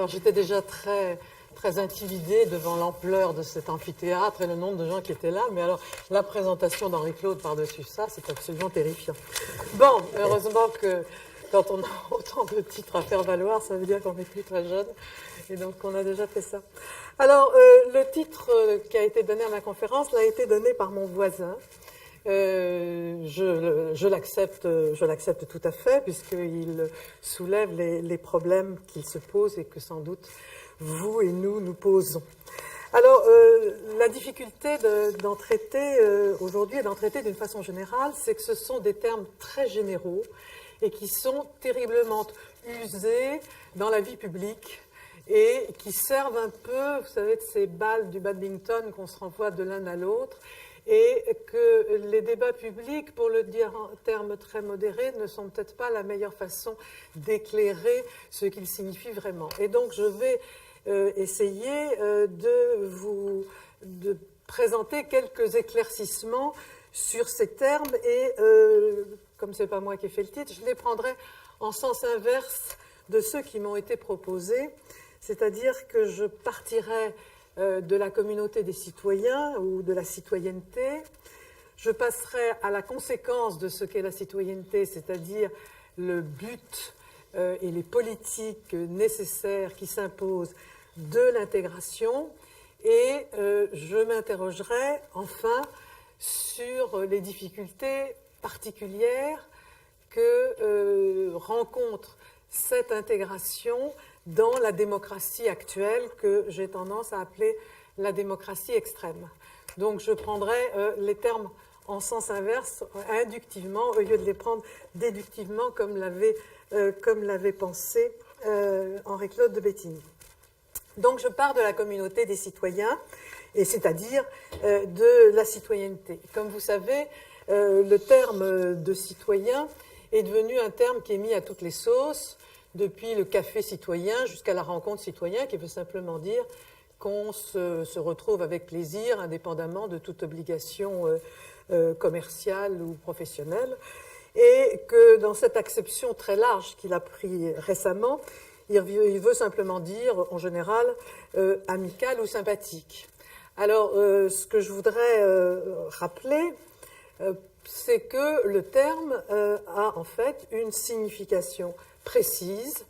Alors j'étais déjà très intimidée devant l'ampleur de cet amphithéâtre et le nombre de gens qui étaient là, mais alors la présentation d'Henri-Claude par-dessus ça, c'est absolument terrifiant. Bon, heureusement que quand on a autant de titres à faire valoir, ça veut dire qu'on n'est plus très jeune, et donc on a déjà fait ça. Alors, le titre qui a été donné à ma conférence l'a été donné par mon voisin. Je l'accepte tout à fait, puisqu'il soulève les problèmes qu'il se pose et que sans doute vous et nous posons. Alors, la difficulté d'en traiter aujourd'hui et d'en traiter d'une façon générale, c'est que ce sont des termes très généraux et qui sont terriblement usés dans la vie publique et qui servent un peu, vous savez, de ces balles du badminton qu'on se renvoie de l'un à l'autre, et que les débats publics, pour le dire en termes très modérés, ne sont peut-être pas la meilleure façon d'éclairer ce qu'ils signifient vraiment. Et donc, je vais essayer de présenter quelques éclaircissements sur ces termes et, comme ce n'est pas moi qui ai fait le titre, je les prendrai en sens inverse de ceux qui m'ont été proposés, c'est-à-dire que je partirai de la communauté des citoyens ou de la citoyenneté, je passerai à la conséquence de ce qu'est la citoyenneté, c'est-à-dire le but et les politiques nécessaires qui s'imposent de l'intégration, et je m'interrogerai enfin sur les difficultés particulières que rencontre cette intégration dans la démocratie actuelle que j'ai tendance à appeler la démocratie extrême. Donc je prendrai les termes en sens inverse, inductivement, au lieu de les prendre déductivement comme l'avait pensé Henri-Claude de Béthigny. Donc je pars de la communauté des citoyens, et c'est-à-dire de la citoyenneté. Comme vous savez, le terme de citoyen est devenu un terme qui est mis à toutes les sauces, depuis le café citoyen jusqu'à la rencontre citoyen, qui veut simplement dire qu'on se retrouve avec plaisir, indépendamment de toute obligation commerciale ou professionnelle, et que dans cette acception très large qu'il a pris récemment, il veut simplement dire, en général, amical ou sympathique. Alors, ce que je voudrais rappeler, c'est que le terme a en fait une signification précise,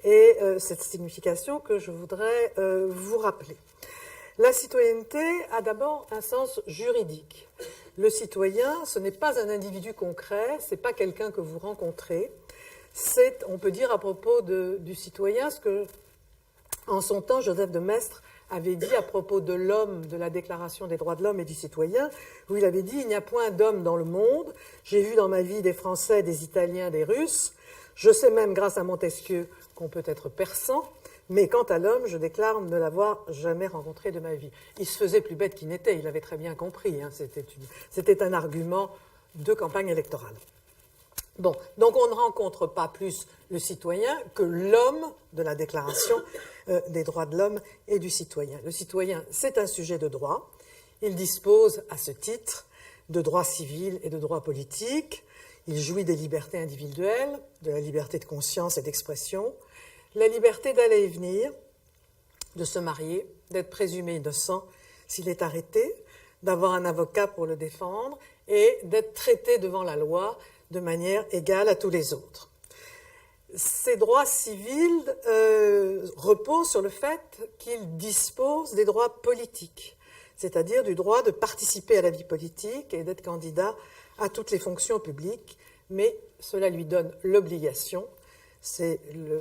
et cette signification que je voudrais vous rappeler. La citoyenneté a d'abord un sens juridique. Le citoyen, ce n'est pas un individu concret, ce n'est pas quelqu'un que vous rencontrez. C'est, on peut dire à propos du citoyen, ce que, en son temps, Joseph de Maistre avait dit à propos de l'homme, de la Déclaration des droits de l'homme et du citoyen, où il avait dit « Il n'y a point d'homme dans le monde. J'ai vu dans ma vie des Français, des Italiens, des Russes. Je sais même, grâce à Montesquieu, qu'on peut être persan. Mais quant à l'homme, je déclare ne l'avoir jamais rencontré de ma vie. » Il se faisait plus bête qu'il n'était, il avait très bien compris. Hein, c'était un argument de campagne électorale. Bon, donc on ne rencontre pas plus le citoyen que l'homme de la Déclaration des droits de l'homme et du citoyen. Le citoyen, c'est un sujet de droit. Il dispose, à ce titre, de droits civils et de droits politiques. Il jouit des libertés individuelles, de la liberté de conscience et d'expression, la liberté d'aller et venir, de se marier, d'être présumé innocent s'il est arrêté, d'avoir un avocat pour le défendre et d'être traité devant la loi de manière égale à tous les autres. Ces droits civils reposent sur le fait qu'ils disposent des droits politiques, c'est-à-dire du droit de participer à la vie politique et d'être candidat à toutes les fonctions publiques, mais cela lui donne l'obligation, c'est le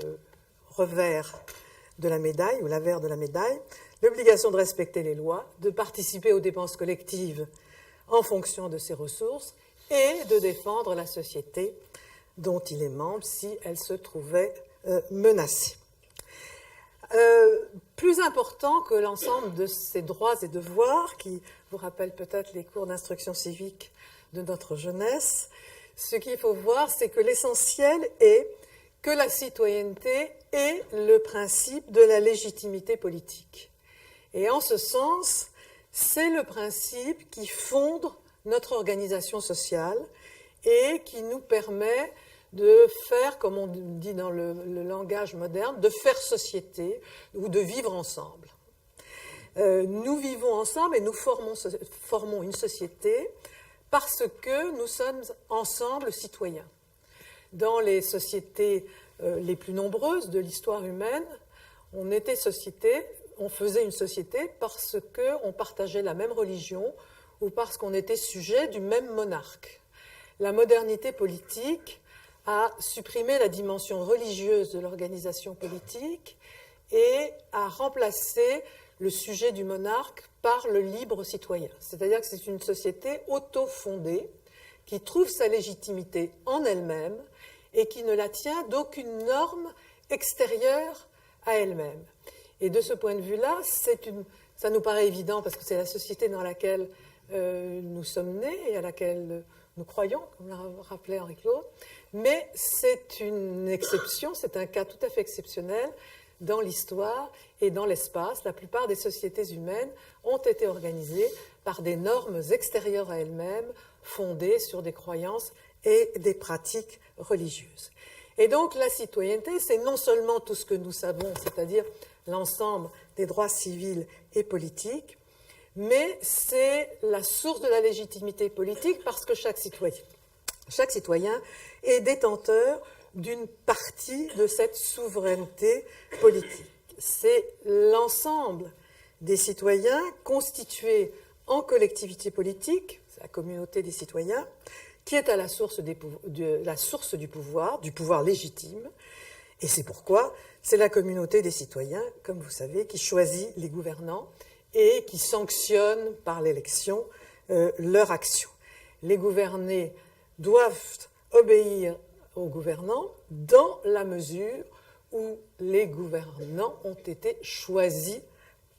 revers de la médaille ou l'avers de la médaille, l'obligation de respecter les lois, de participer aux dépenses collectives en fonction de ses ressources et de défendre la société dont il est membre si elle se trouvait menacée. Plus important que l'ensemble de ces droits et devoirs, qui vous rappellent peut-être les cours d'instruction civique de notre jeunesse, ce qu'il faut voir, c'est que l'essentiel est que la citoyenneté est le principe de la légitimité politique. Et en ce sens, c'est le principe qui fonde notre organisation sociale et qui nous permet de faire, comme on dit dans le langage moderne, de faire société ou de vivre ensemble. Nous vivons ensemble et nous formons une société parce que nous sommes ensemble citoyens. Dans les sociétés les plus nombreuses de l'histoire humaine, on faisait une société parce qu'on partageait la même religion ou parce qu'on était sujet du même monarque. La modernité politique a supprimé la dimension religieuse de l'organisation politique et a remplacé le sujet du monarque par le libre citoyen. C'est-à-dire que c'est une société auto-fondée qui trouve sa légitimité en elle-même et qui ne la tient d'aucune norme extérieure à elle-même. Et de ce point de vue-là, ça nous paraît évident parce que c'est la société dans laquelle nous sommes nés et à laquelle nous croyons, comme l'a rappelé Henri Claude, mais c'est une exception, c'est un cas tout à fait exceptionnel dans l'histoire et dans l'espace. La plupart des sociétés humaines ont été organisées par des normes extérieures à elles-mêmes, fondées sur des croyances et des pratiques religieuses. Et donc la citoyenneté, c'est non seulement tout ce que nous savons, c'est-à-dire l'ensemble des droits civils et politiques, mais c'est la source de la légitimité politique parce que chaque citoyen est détenteur d'une partie de cette souveraineté politique. C'est l'ensemble des citoyens constitués en collectivité politique, c'est la communauté des citoyens, qui est à la source du pouvoir légitime. Et c'est pourquoi c'est la communauté des citoyens, comme vous savez, qui choisit les gouvernants et qui sanctionne par l'élection leur action. Les gouvernés doivent obéir aux gouvernants dans la mesure où les gouvernants ont été choisis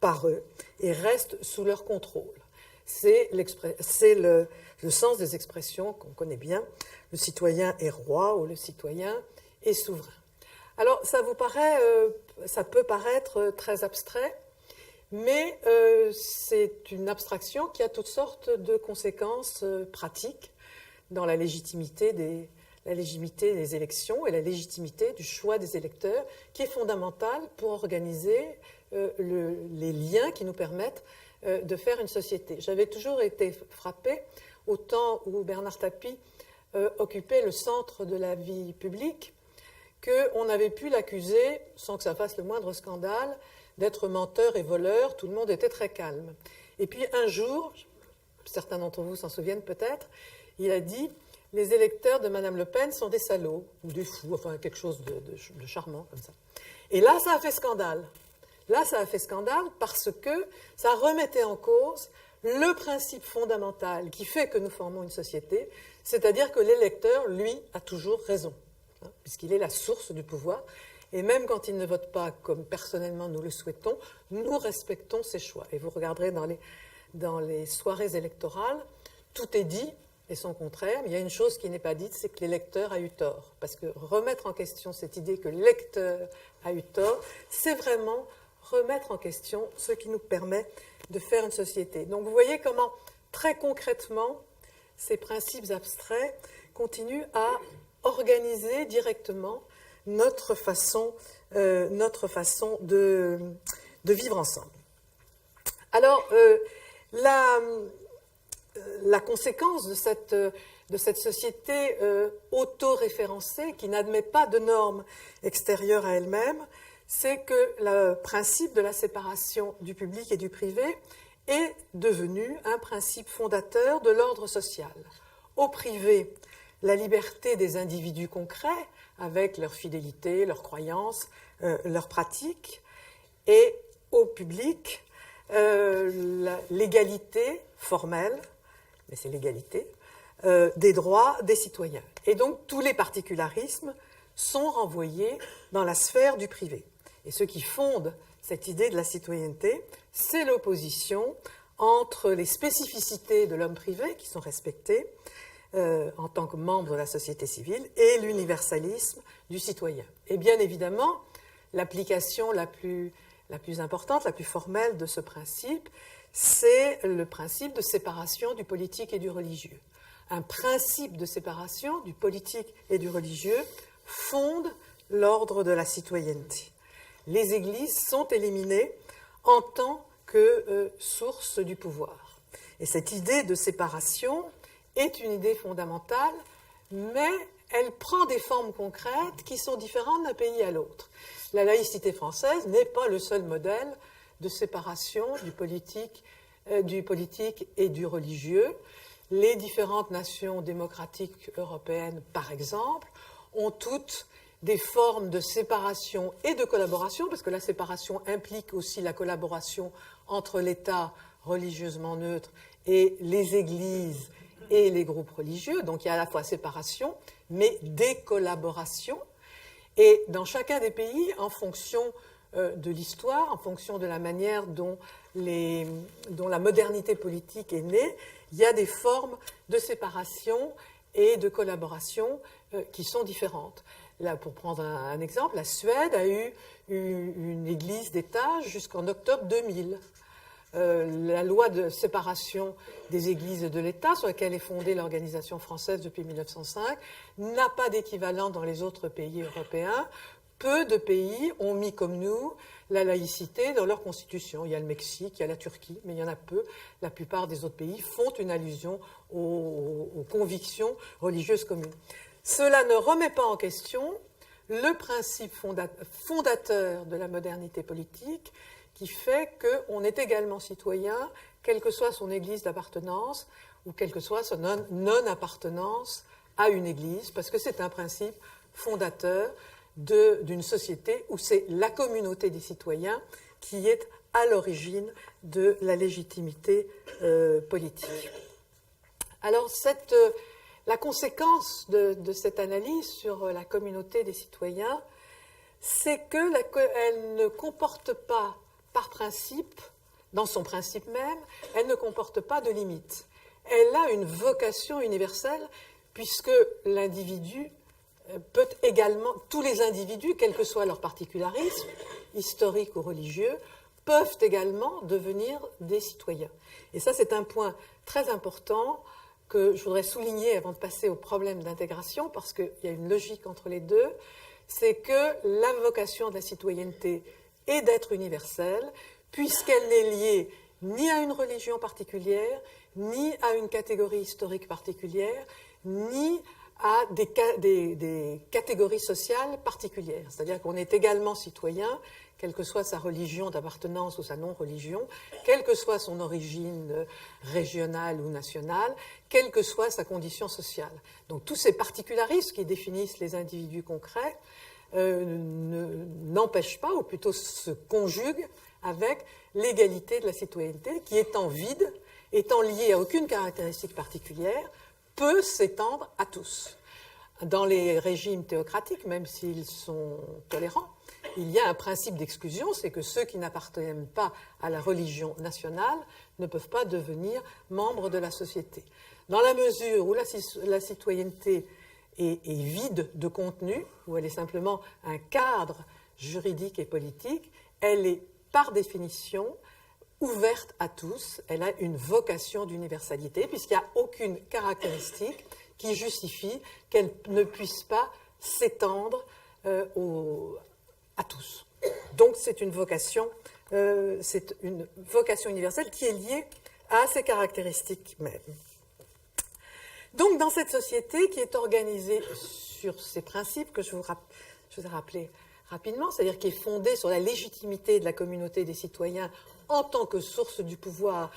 par eux et restent sous leur contrôle. C'est le sens des expressions qu'on connaît bien, le citoyen est roi ou le citoyen est souverain. Alors ça peut paraître très abstrait, mais c'est une abstraction qui a toutes sortes de conséquences pratiques dans la légitimité des élections et la légitimité du choix des électeurs, qui est fondamentale pour organiser les liens qui nous permettent de faire une société. J'avais toujours été frappée au temps où Bernard Tapie occupait le centre de la vie publique, qu'on avait pu l'accuser, sans que ça fasse le moindre scandale, d'être menteur et voleur. Tout le monde était très calme. Et puis un jour, certains d'entre vous s'en souviennent peut-être, il a dit « Les électeurs de Mme Le Pen sont des salauds, ou des fous, enfin quelque chose de charmant comme ça. » Et là, ça a fait scandale. Là, ça a fait scandale parce que ça remettait en cause le principe fondamental qui fait que nous formons une société, c'est-à-dire que l'électeur, lui, a toujours raison, puisqu'il est la source du pouvoir. Et même quand il ne vote pas comme personnellement nous le souhaitons, nous respectons ses choix. Et vous regarderez dans les soirées électorales, tout est dit et son contraire. Mais il y a une chose qui n'est pas dite, c'est que l'électeur a eu tort. Parce que remettre en question cette idée que l'électeur a eu tort, c'est vraiment remettre en question ce qui nous permet de faire une société. Donc vous voyez comment, très concrètement, ces principes abstraits continuent à organiser directement notre façon de vivre ensemble. Alors, la conséquence de cette société auto-référencée qui n'admet pas de normes extérieures à elle-même, c'est que le principe de la séparation du public et du privé est devenu un principe fondateur de l'ordre social. Au privé, la liberté des individus concrets, avec leur fidélité, leurs croyances, leurs pratiques, et au public, l'égalité formelle, mais c'est l'égalité, des droits des citoyens. Et donc tous les particularismes sont renvoyés dans la sphère du privé. Et ce qui fonde cette idée de la citoyenneté, c'est l'opposition entre les spécificités de l'homme privé, qui sont respectées en tant que membre de la société civile, et l'universalisme du citoyen. Et bien évidemment, l'application la plus importante, la plus formelle de ce principe, c'est le principe de séparation du politique et du religieux. un principe de séparation du politique et du religieux, fonde l'ordre de la citoyenneté. Les églises sont éliminées en tant que source du pouvoir. Et cette idée de séparation est une idée fondamentale, mais elle prend des formes concrètes qui sont différentes d'un pays à l'autre. La laïcité française n'est pas le seul modèle de séparation du politique et du religieux. Les différentes nations démocratiques européennes, par exemple, ont toutes des formes de séparation et de collaboration, parce que la séparation implique aussi la collaboration entre l'État religieusement neutre et les églises et les groupes religieux. Donc il y a à la fois séparation, mais décollaboration. Et dans chacun des pays, en fonction de l'histoire, en fonction de la manière dont la modernité politique est née, il y a des formes de séparation et de collaboration qui sont différentes. Là, pour prendre un exemple, la Suède a eu une église d'État jusqu'en octobre 2000. La loi de séparation des églises et de l'État, sur laquelle est fondée l'organisation française depuis 1905, n'a pas d'équivalent dans les autres pays européens. Peu de pays ont mis comme nous la laïcité dans leur constitution. Il y a le Mexique, il y a la Turquie, mais il y en a peu. La plupart des autres pays font une allusion aux convictions religieuses communes. Cela ne remet pas en question le principe fondateur de la modernité politique, qui fait qu'on est également citoyen, quelle que soit son église d'appartenance ou quelle que soit son non-appartenance à une église, parce que c'est un principe fondateur d'une société où c'est la communauté des citoyens qui est à l'origine de la légitimité politique. Alors, la conséquence de cette analyse sur la communauté des citoyens, c'est qu'elle ne comporte pas, par principe, dans son principe même, elle ne comporte pas de limite. Elle a une vocation universelle, puisque l'individu peut également, tous les individus, quel que soit leur particularisme, historique ou religieux, peuvent également devenir des citoyens. Et ça, c'est un point très important que je voudrais souligner avant de passer au problème d'intégration, parce qu'il y a une logique entre les deux, c'est que la vocation de la citoyenneté est d'être universelle, puisqu'elle n'est liée ni à une religion particulière, ni à une catégorie historique particulière, ni à des catégories sociales particulières. C'est-à-dire qu'on est également citoyen, quelle que soit sa religion d'appartenance ou sa non-religion, quelle que soit son origine régionale ou nationale, quelle que soit sa condition sociale. Donc tous ces particularismes qui définissent les individus concrets n'empêchent pas, ou plutôt se conjuguent avec l'égalité de la citoyenneté qui, étant vide, étant liée à aucune caractéristique particulière, peut s'étendre à tous. Dans les régimes théocratiques, même s'ils sont tolérants, il y a un principe d'exclusion, c'est que ceux qui n'appartiennent pas à la religion nationale ne peuvent pas devenir membres de la société. Dans la mesure où la citoyenneté est vide de contenu, où elle est simplement un cadre juridique et politique, elle est par définition ouverte à tous, elle a une vocation d'universalité, puisqu'il n'y a aucune caractéristique qui justifie qu'elle ne puisse pas s'étendre à tous. Donc c'est une vocation universelle qui est liée à ces caractéristiques mêmes. Donc dans cette société qui est organisée sur ces principes que je vous ai rappelés rapidement, c'est-à-dire qui est fondée sur la légitimité de la communauté des citoyens en tant que source du pouvoir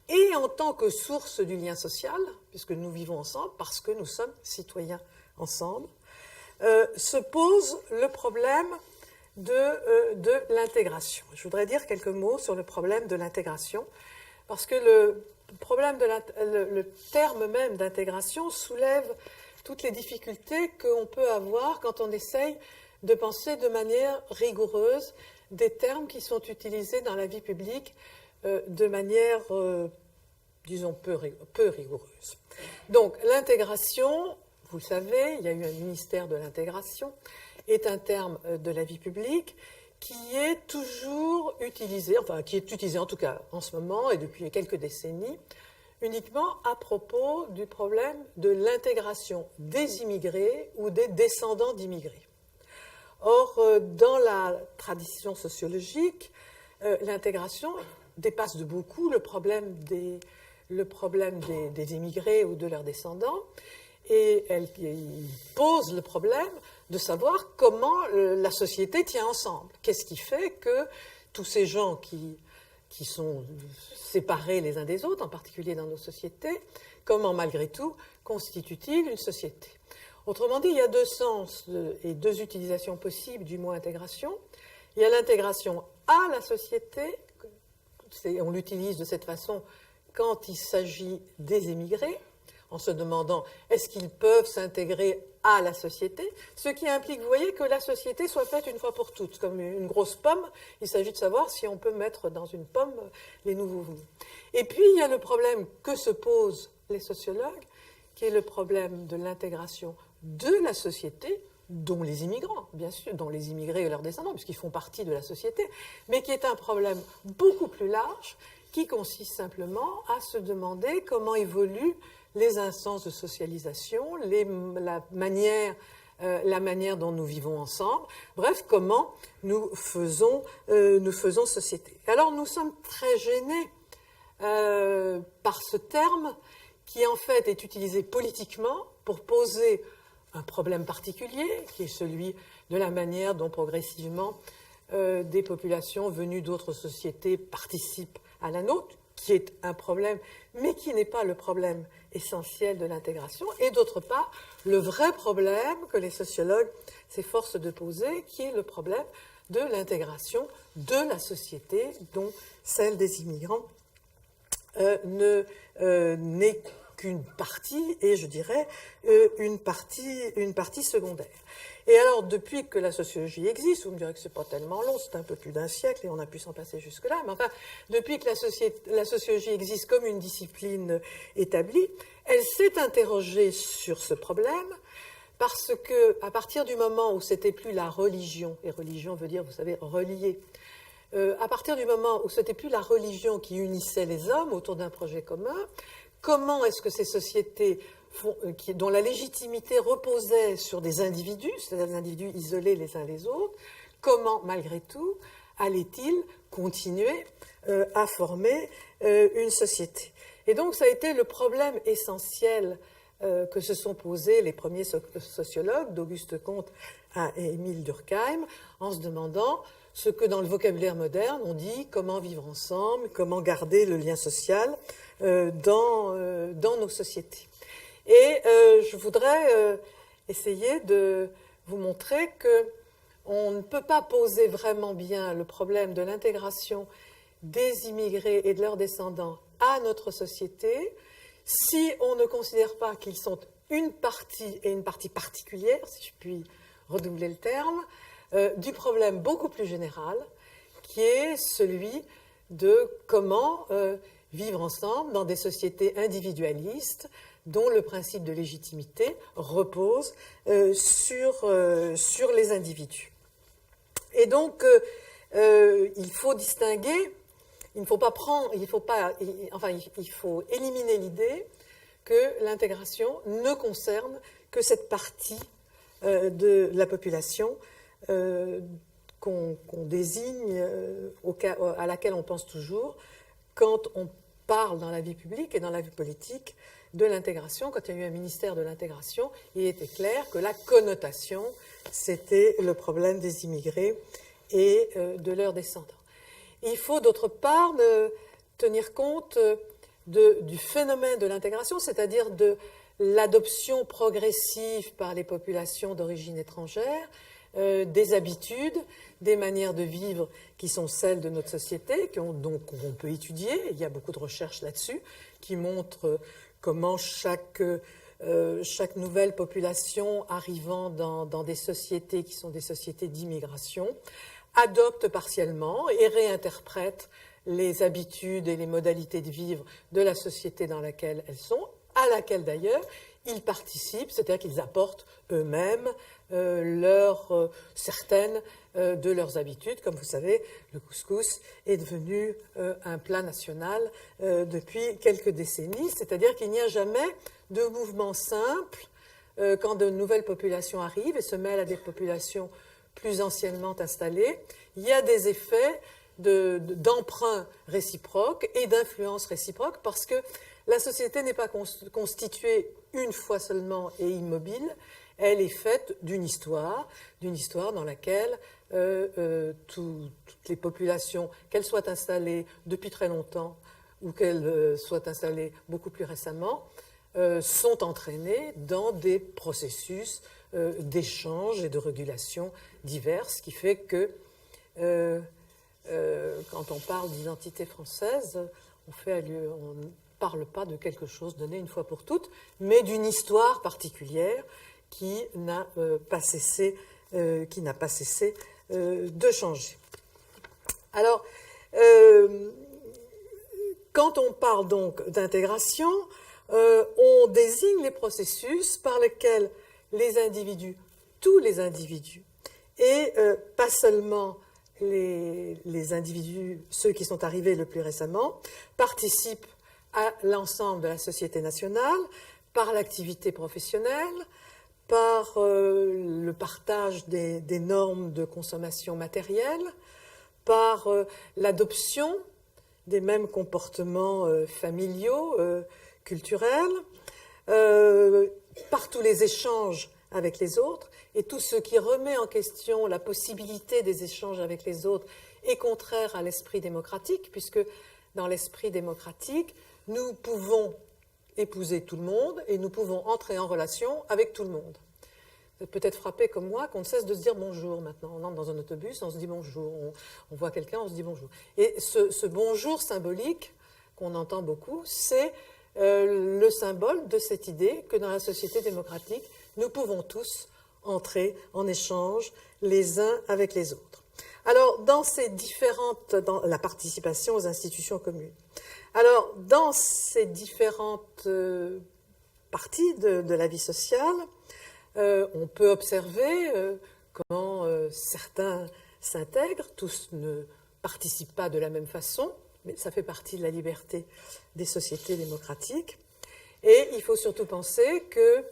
et en tant que source du lien social, puisque nous vivons ensemble, parce que nous sommes citoyens ensemble, se pose le problème de l'intégration. Je voudrais dire quelques mots sur le problème de l'intégration, parce que le terme même d'intégration soulève toutes les difficultés qu'on peut avoir quand on essaye de penser de manière rigoureuse des termes qui sont utilisés dans la vie publique de manière, disons, peu rigoureuse. Donc, l'intégration, vous le savez, il y a eu un ministère de l'intégration, est un terme de la vie publique qui est toujours utilisé, enfin, qui est utilisé en tout cas en ce moment et depuis quelques décennies, uniquement à propos du problème de l'intégration des immigrés ou des descendants d'immigrés. Or, dans la tradition sociologique, l'intégration dépasse de beaucoup le problème des immigrés ou de leurs descendants, et il pose le problème de savoir comment la société tient ensemble. Qu'est-ce qui fait que tous ces gens qui sont séparés les uns des autres, en particulier dans nos sociétés, comment malgré tout constituent-ils une société? Autrement dit, il y a deux sens et deux utilisations possibles du mot intégration. Il y a l'intégration à la société, on l'utilise de cette façon quand il s'agit des émigrés, en se demandant est-ce qu'ils peuvent s'intégrer à la société, ce qui implique, vous voyez, que la société soit faite une fois pour toutes. Comme une grosse pomme, il s'agit de savoir si on peut mettre dans une pomme les nouveaux venus. Et puis, il y a le problème que se posent les sociologues, qui est le problème de l'intégration de la société, dont les immigrants, bien sûr, dont les immigrés et leurs descendants, puisqu'ils font partie de la société, mais qui est un problème beaucoup plus large, qui consiste simplement à se demander comment évoluent les instances de socialisation, la manière dont nous vivons ensemble, bref, comment nous faisons société. Alors, nous sommes très gênés par ce terme qui, en fait, est utilisé politiquement pour poser un problème particulier, qui est celui de la manière dont progressivement des populations venues d'autres sociétés participent à la nôtre, qui est un problème, mais qui n'est pas le problème essentiel de l'intégration, et d'autre part, le vrai problème que les sociologues s'efforcent de poser, qui est le problème de l'intégration de la société, dont celle des immigrants n'est qu'une partie, et je dirais une partie secondaire. Et alors, depuis que la sociologie existe, vous me direz que c'est pas tellement long, c'est un peu plus d'un siècle et on a pu s'en passer jusque-là, mais enfin, depuis que la sociologie existe comme une discipline établie, elle s'est interrogée sur ce problème parce que, à partir du moment où c'était plus la religion, et religion veut dire, vous savez, relier, à partir du moment où c'était plus la religion qui unissait les hommes autour d'un projet commun, comment est-ce que ces sociétés dont la légitimité reposait sur des individus, c'est-à-dire des individus isolés les uns les autres, comment, malgré tout, allait-il continuer à former une société? Et donc, ça a été le problème essentiel que se sont posés les premiers sociologues, d'Auguste Comte à Émile Durkheim, en se demandant ce que dans le vocabulaire moderne on dit comment vivre ensemble, comment garder le lien social dans nos sociétés. Et je voudrais essayer de vous montrer qu'on ne peut pas poser vraiment bien le problème de l'intégration des immigrés et de leurs descendants à notre société si on ne considère pas qu'ils sont une partie, et une partie particulière, si je puis redoubler le terme, du problème beaucoup plus général, qui est celui de comment vivre ensemble dans des sociétés individualistes dont le principe de légitimité repose sur les individus. Et donc, il faut distinguer, il faut éliminer l'idée que l'intégration ne concerne que cette partie de la population qu'on désigne, à laquelle on pense toujours quand on parle dans la vie publique et dans la vie politique de l'intégration. Quand il y a eu un ministère de l'intégration, il était clair que la connotation, c'était le problème des immigrés et de leurs descendants. Il faut d'autre part tenir compte du phénomène de l'intégration, c'est-à-dire de l'adoption progressive par les populations d'origine étrangère des habitudes, des manières de vivre qui sont celles de notre société, qu'on peut étudier. Il y a beaucoup de recherches là-dessus qui montrent comment chaque nouvelle population arrivant dans des sociétés qui sont des sociétés d'immigration adopte partiellement et réinterprète les habitudes et les modalités de vivre de la société dans laquelle elles sont, à laquelle d'ailleurs ils participent, c'est-à-dire qu'ils apportent eux-mêmes certaines de leurs habitudes. Comme vous savez, le couscous est devenu un plat national depuis quelques décennies, c'est-à-dire qu'il n'y a jamais de mouvement simple quand de nouvelles populations arrivent et se mêlent à des populations plus anciennement installées. Il y a des effets d'emprunt réciproque et d'influence réciproque parce que la société n'est pas constituée une fois seulement et immobile, elle est faite d'une histoire dans laquelle toutes les populations, qu'elles soient installées depuis très longtemps ou qu'elles soient installées beaucoup plus récemment, sont entraînées dans des processus d'échange et de régulation divers, ce qui fait que quand on parle d'identité française, on ne parle pas de quelque chose donné une fois pour toutes, mais d'une histoire particulière qui n'a pas cessé de changer. Alors, quand on parle donc d'intégration, on désigne les processus par lesquels les individus, tous les individus, et pas seulement les individus, ceux qui sont arrivés le plus récemment, participent à l'ensemble de la société nationale par l'activité professionnelle, par le partage des normes de consommation matérielle, par l'adoption des mêmes comportements familiaux, culturels, par tous les échanges avec les autres, et tout ce qui remet en question la possibilité des échanges avec les autres est contraire à l'esprit démocratique, puisque dans l'esprit démocratique, nous pouvons épouser tout le monde et nous pouvons entrer en relation avec tout le monde. Vous êtes peut-être frappé comme moi qu'on ne cesse de se dire bonjour maintenant. On entre dans un autobus, on se dit bonjour, on voit quelqu'un, on se dit bonjour. Et ce bonjour symbolique qu'on entend beaucoup, c'est le symbole de cette idée que dans la société démocratique, nous pouvons tous entrer en échange les uns avec les autres. Alors, dans la participation aux institutions communes. Alors, dans ces différentes parties de la vie sociale, on peut observer comment certains s'intègrent, tous ne participent pas de la même façon, mais ça fait partie de la liberté des sociétés démocratiques. Et il faut surtout penser que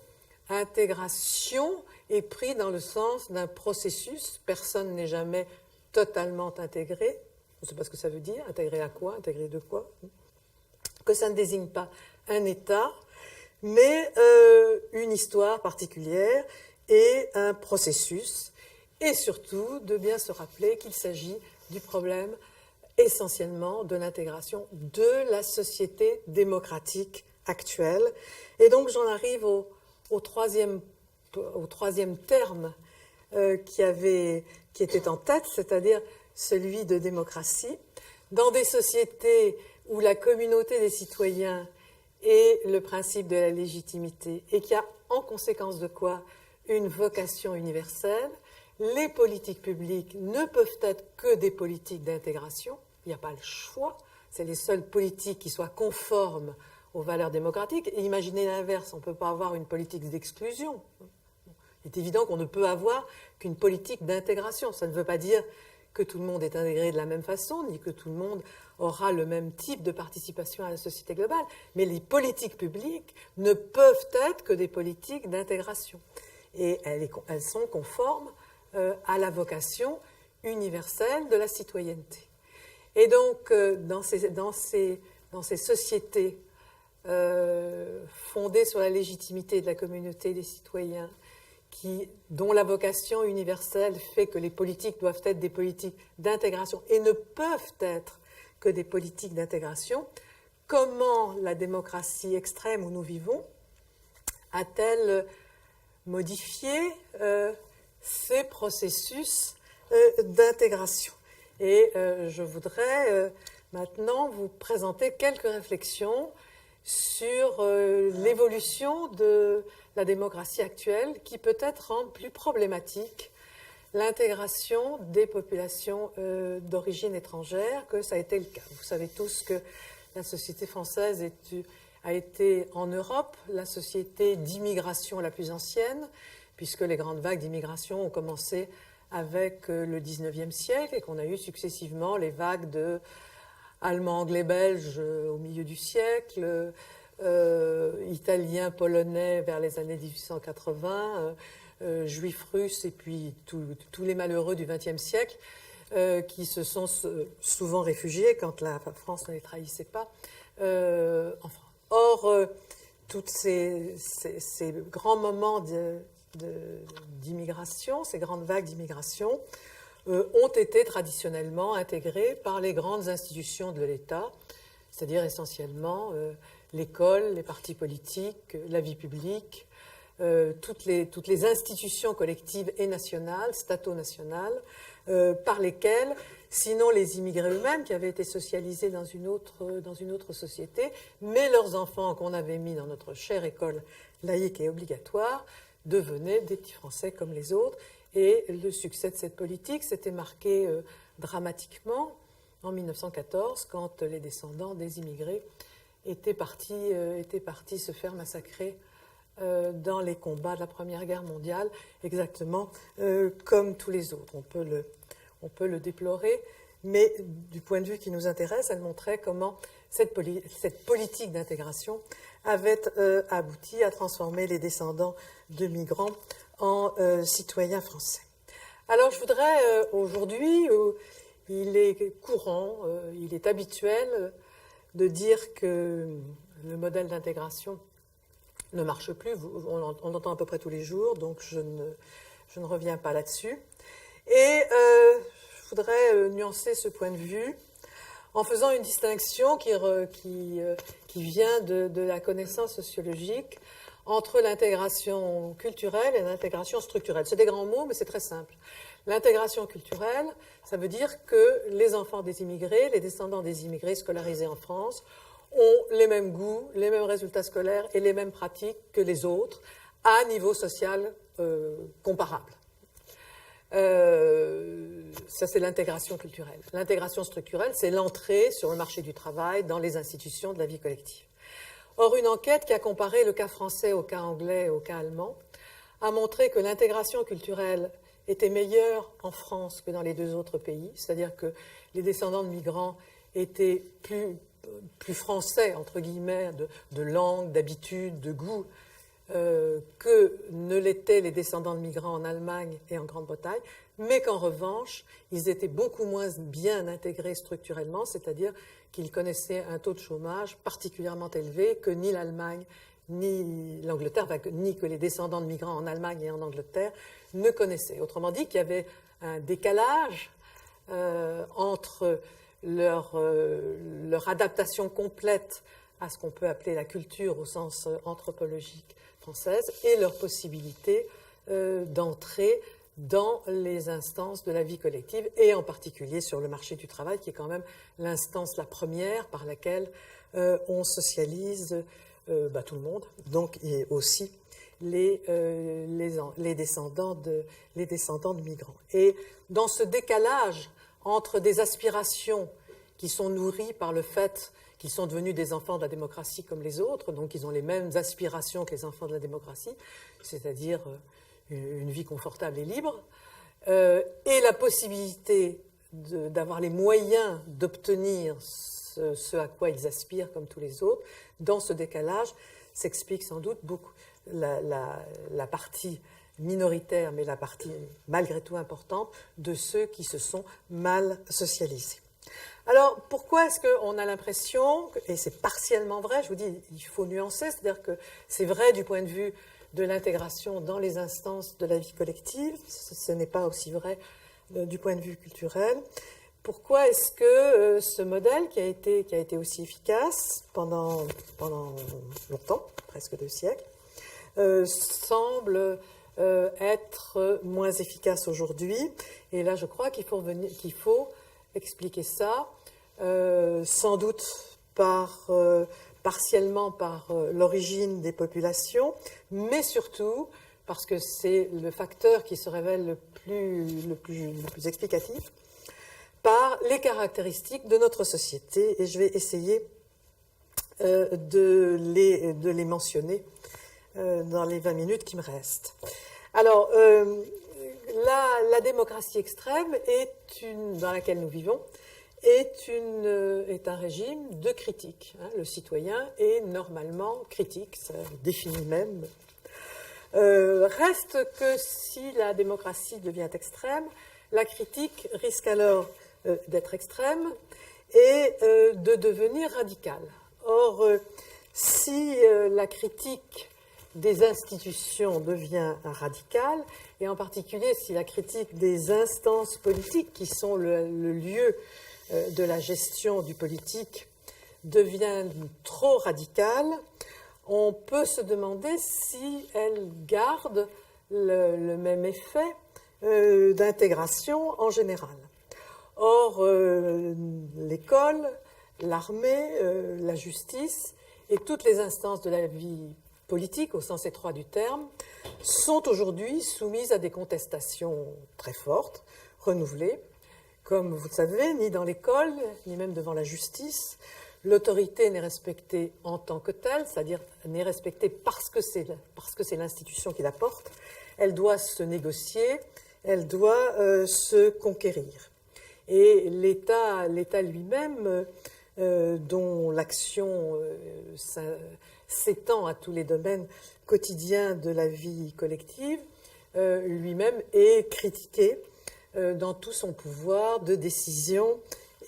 intégration est pris dans le sens d'un processus. Personne n'est jamais totalement intégré. On ne sait pas ce que ça veut dire. Intégré à quoi? Intégré de quoi? Que ça ne désigne pas un État, mais une histoire particulière et un processus. Et surtout, de bien se rappeler qu'il s'agit du problème essentiellement de l'intégration de la société démocratique actuelle. Et donc, j'en arrive au troisième terme qui était en tête, c'est-à-dire celui de démocratie. Dans des sociétés où la communauté des citoyens est le principe de la légitimité et qui a en conséquence de quoi une vocation universelle, les politiques publiques ne peuvent être que des politiques d'intégration. Il n'y a pas le choix. C'est les seules politiques qui soient conformes aux valeurs démocratiques. Et imaginez l'inverse, on ne peut pas avoir une politique d'exclusion. Il est évident qu'on ne peut avoir qu'une politique d'intégration. Ça ne veut pas dire que tout le monde est intégré de la même façon, ni que tout le monde aura le même type de participation à la société globale. Mais les politiques publiques ne peuvent être que des politiques d'intégration. Et elles sont conformes à la vocation universelle de la citoyenneté. Et donc, dans ces sociétés fondées sur la légitimité de la communauté des citoyens, dont la vocation universelle fait que les politiques doivent être des politiques d'intégration et ne peuvent être que des politiques d'intégration, comment la démocratie extrême où nous vivons a-t-elle modifié ces processus d'intégration? Et je voudrais maintenant vous présenter quelques réflexions sur l'évolution de la démocratie actuelle qui peut-être rend plus problématique l'intégration des populations d'origine étrangère que ça a été le cas. Vous savez tous que la société française a été en Europe la société d'immigration la plus ancienne, puisque les grandes vagues d'immigration ont commencé avec le XIXe siècle et qu'on a eu successivement les vagues de allemands, anglais, belges au milieu du siècle, italiens, polonais vers les années 1880, juifs russes et puis tous les malheureux du XXe siècle qui se sont souvent réfugiés quand la France ne les trahissait pas en France. Or, tous ces grands moments d'immigration, ces grandes vagues d'immigration, ont été traditionnellement intégrés par les grandes institutions de l'État, c'est-à-dire essentiellement l'école, les partis politiques, la vie publique, toutes les institutions collectives et nationales, stato-nationales, par lesquelles, sinon les immigrés eux-mêmes qui avaient été socialisés dans une autre société, mais leurs enfants qu'on avait mis dans notre chère école laïque et obligatoire, devenaient des petits Français comme les autres. Et le succès de cette politique s'était marqué dramatiquement en 1914, quand les descendants des immigrés étaient partis se faire massacrer dans les combats de la Première Guerre mondiale, exactement comme tous les autres. On peut le déplorer, mais du point de vue qui nous intéresse, elle montrait comment cette politique d'intégration avait abouti à transformer les descendants de migrants en citoyens français. Alors je voudrais aujourd'hui, il est courant, il est habituel de dire que le modèle d'intégration ne marche plus, on l'entend à peu près tous les jours, donc je ne reviens pas là-dessus. Et je voudrais nuancer ce point de vue en faisant une distinction qui vient de la connaissance sociologique entre l'intégration culturelle et l'intégration structurelle. C'est des grands mots, mais c'est très simple. L'intégration culturelle, ça veut dire que les enfants des immigrés, les descendants des immigrés scolarisés en France, ont les mêmes goûts, les mêmes résultats scolaires et les mêmes pratiques que les autres à niveau social comparable. Ça, c'est l'intégration culturelle. L'intégration structurelle, c'est l'entrée sur le marché du travail dans les institutions de la vie collective. Or, une enquête qui a comparé le cas français au cas anglais et au cas allemand a montré que l'intégration culturelle était meilleure en France que dans les deux autres pays, c'est-à-dire que les descendants de migrants étaient plus français, entre guillemets, de langue, d'habitude, de goût, que ne l'étaient les descendants de migrants en Allemagne et en Grande-Bretagne, mais qu'en revanche, ils étaient beaucoup moins bien intégrés structurellement, c'est-à-dire qu'ils connaissaient un taux de chômage particulièrement élevé que ni l'Allemagne ni l'Angleterre, ni que les descendants de migrants en Allemagne et en Angleterre ne connaissaient. Autrement dit, qu'il y avait un décalage entre leur adaptation complète à ce qu'on peut appeler la culture au sens anthropologique française et leur possibilité d'entrer dans les instances de la vie collective et en particulier sur le marché du travail qui est quand même l'instance la première par laquelle on socialise tout le monde, donc et aussi les descendants de migrants. Et dans ce décalage entre des aspirations qui sont nourries par le fait qu'ils sont devenus des enfants de la démocratie comme les autres, donc ils ont les mêmes aspirations que les enfants de la démocratie, c'est-à-dire une vie confortable et libre, et la possibilité d'avoir les moyens d'obtenir ce à quoi ils aspirent comme tous les autres, dans ce décalage s'explique sans doute beaucoup la partie minoritaire, mais la partie malgré tout importante, de ceux qui se sont mal socialisés. Alors, pourquoi est-ce qu'on a l'impression, et c'est partiellement vrai, je vous dis, il faut nuancer, c'est-à-dire que c'est vrai du point de vue de l'intégration dans les instances de la vie collective, ce n'est pas aussi vrai du point de vue culturel. Pourquoi est-ce que ce modèle qui a été aussi efficace pendant longtemps, presque 2 siècles, semble être moins efficace aujourd'hui? Et là, je crois qu'il faut expliquer ça, sans doute partiellement par l'origine des populations, mais surtout parce que c'est le facteur qui se révèle le plus explicatif, par les caractéristiques de notre société, et je vais essayer de les mentionner dans les 20 minutes qui me restent. Alors, la démocratie extrême dans laquelle nous vivons est un régime de critique. Le citoyen est normalement critique, ça définit même. Reste que si la démocratie devient extrême, la critique risque alors d'être extrême et de devenir radicale. Or, si la critique des institutions devient radicale, et en particulier si la critique des instances politiques, qui sont le lieu de la gestion du politique, devient trop radicale, on peut se demander si elle garde le même effet d'intégration en général. Or, l'école, l'armée, la justice et toutes les instances de la vie politique, au sens étroit du terme, sont aujourd'hui soumises à des contestations très fortes, renouvelées. Comme vous le savez, ni dans l'école, ni même devant la justice, l'autorité n'est respectée en tant que telle, c'est-à-dire n'est respectée parce que c'est l'institution qui la porte. Elle doit se négocier, elle doit se conquérir. Et l'État lui-même, dont l'action s'étend à tous les domaines quotidiens de la vie collective, lui-même est critiqué dans tout son pouvoir de décision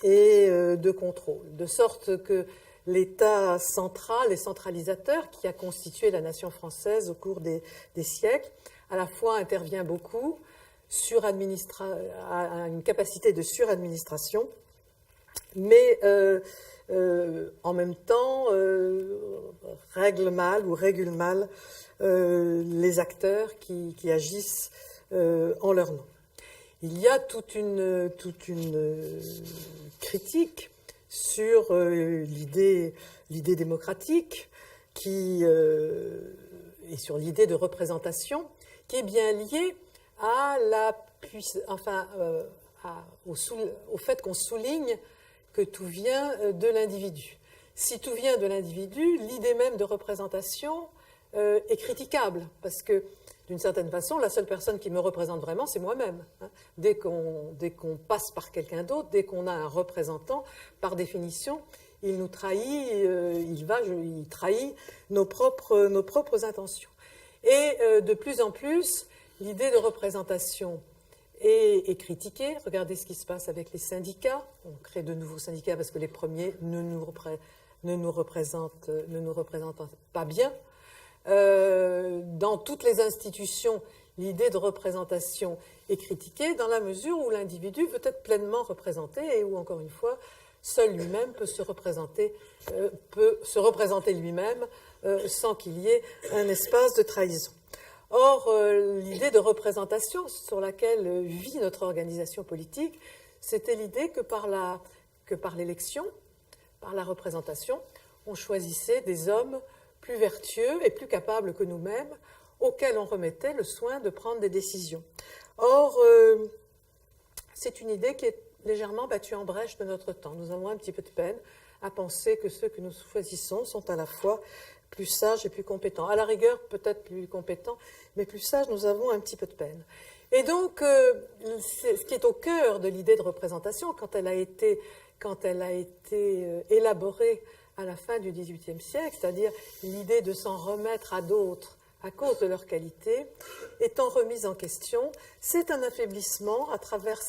et de contrôle. De sorte que l'État central et centralisateur qui a constitué la nation française au cours des siècles, à la fois intervient beaucoup, a une capacité de suradministration, mais en même temps règle mal ou régule mal les acteurs qui agissent en leur nom. Il y a toute une critique sur l'idée démocratique et sur l'idée de représentation qui est bien liée à au fait qu'on souligne que tout vient de l'individu. Si tout vient de l'individu, l'idée même de représentation est critiquable, parce que d'une certaine façon, la seule personne qui me représente vraiment, c'est moi-même. Dès qu'on passe par quelqu'un d'autre, dès qu'on a un représentant, par définition, il nous trahit, il trahit nos propres intentions. Et de plus en plus, l'idée de représentation est critiquée. Regardez ce qui se passe avec les syndicats. On crée de nouveaux syndicats parce que les premiers ne nous représentent pas bien. Dans toutes les institutions, l'idée de représentation est critiquée dans la mesure où l'individu veut être pleinement représenté et où, encore une fois, seul lui-même peut se représenter lui-même sans qu'il y ait un espace de trahison. Or, l'idée de représentation sur laquelle vit notre organisation politique, c'était l'idée que par l'élection, par la représentation, on choisissait des hommes plus vertueux et plus capables que nous-mêmes, auxquels on remettait le soin de prendre des décisions. Or, c'est une idée qui est légèrement battue en brèche de notre temps. Nous avons un petit peu de peine à penser que ceux que nous choisissons sont à la fois plus sages et plus compétents. À la rigueur, peut-être plus compétents, mais plus sages, nous avons un petit peu de peine. Et donc, ce qui est au cœur de l'idée de représentation, quand elle a été élaborée à la fin du XVIIIe siècle, c'est-à-dire l'idée de s'en remettre à d'autres à cause de leur qualité, étant remise en question, c'est un affaiblissement à travers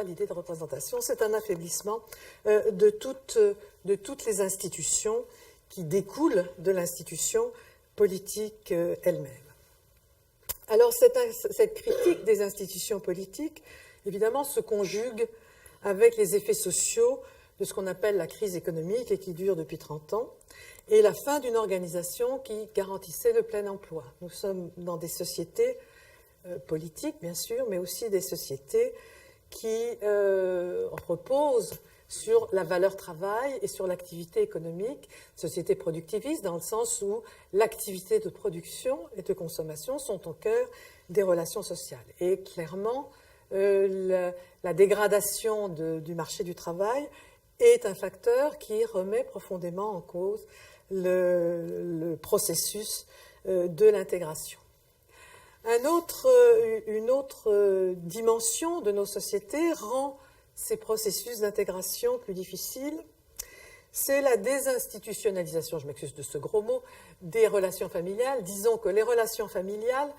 l'idée de représentation, c'est un affaiblissement de toutes les institutions qui découlent de l'institution politique elle-même. Alors cette critique des institutions politiques, évidemment, se conjugue avec les effets sociaux de ce qu'on appelle la crise économique et qui dure depuis 30 ans, et la fin d'une organisation qui garantissait le plein emploi. Nous sommes dans des sociétés politiques, bien sûr, mais aussi des sociétés qui reposent sur la valeur travail et sur l'activité économique, société productiviste dans le sens où l'activité de production et de consommation sont au cœur des relations sociales. Et clairement, la dégradation du marché du travail est un facteur qui remet profondément en cause le processus de l'intégration. Une autre dimension de nos sociétés rend ces processus d'intégration plus difficiles. C'est la désinstitutionnalisation, je m'excuse de ce gros mot, des relations familiales. Disons que les relations familiales,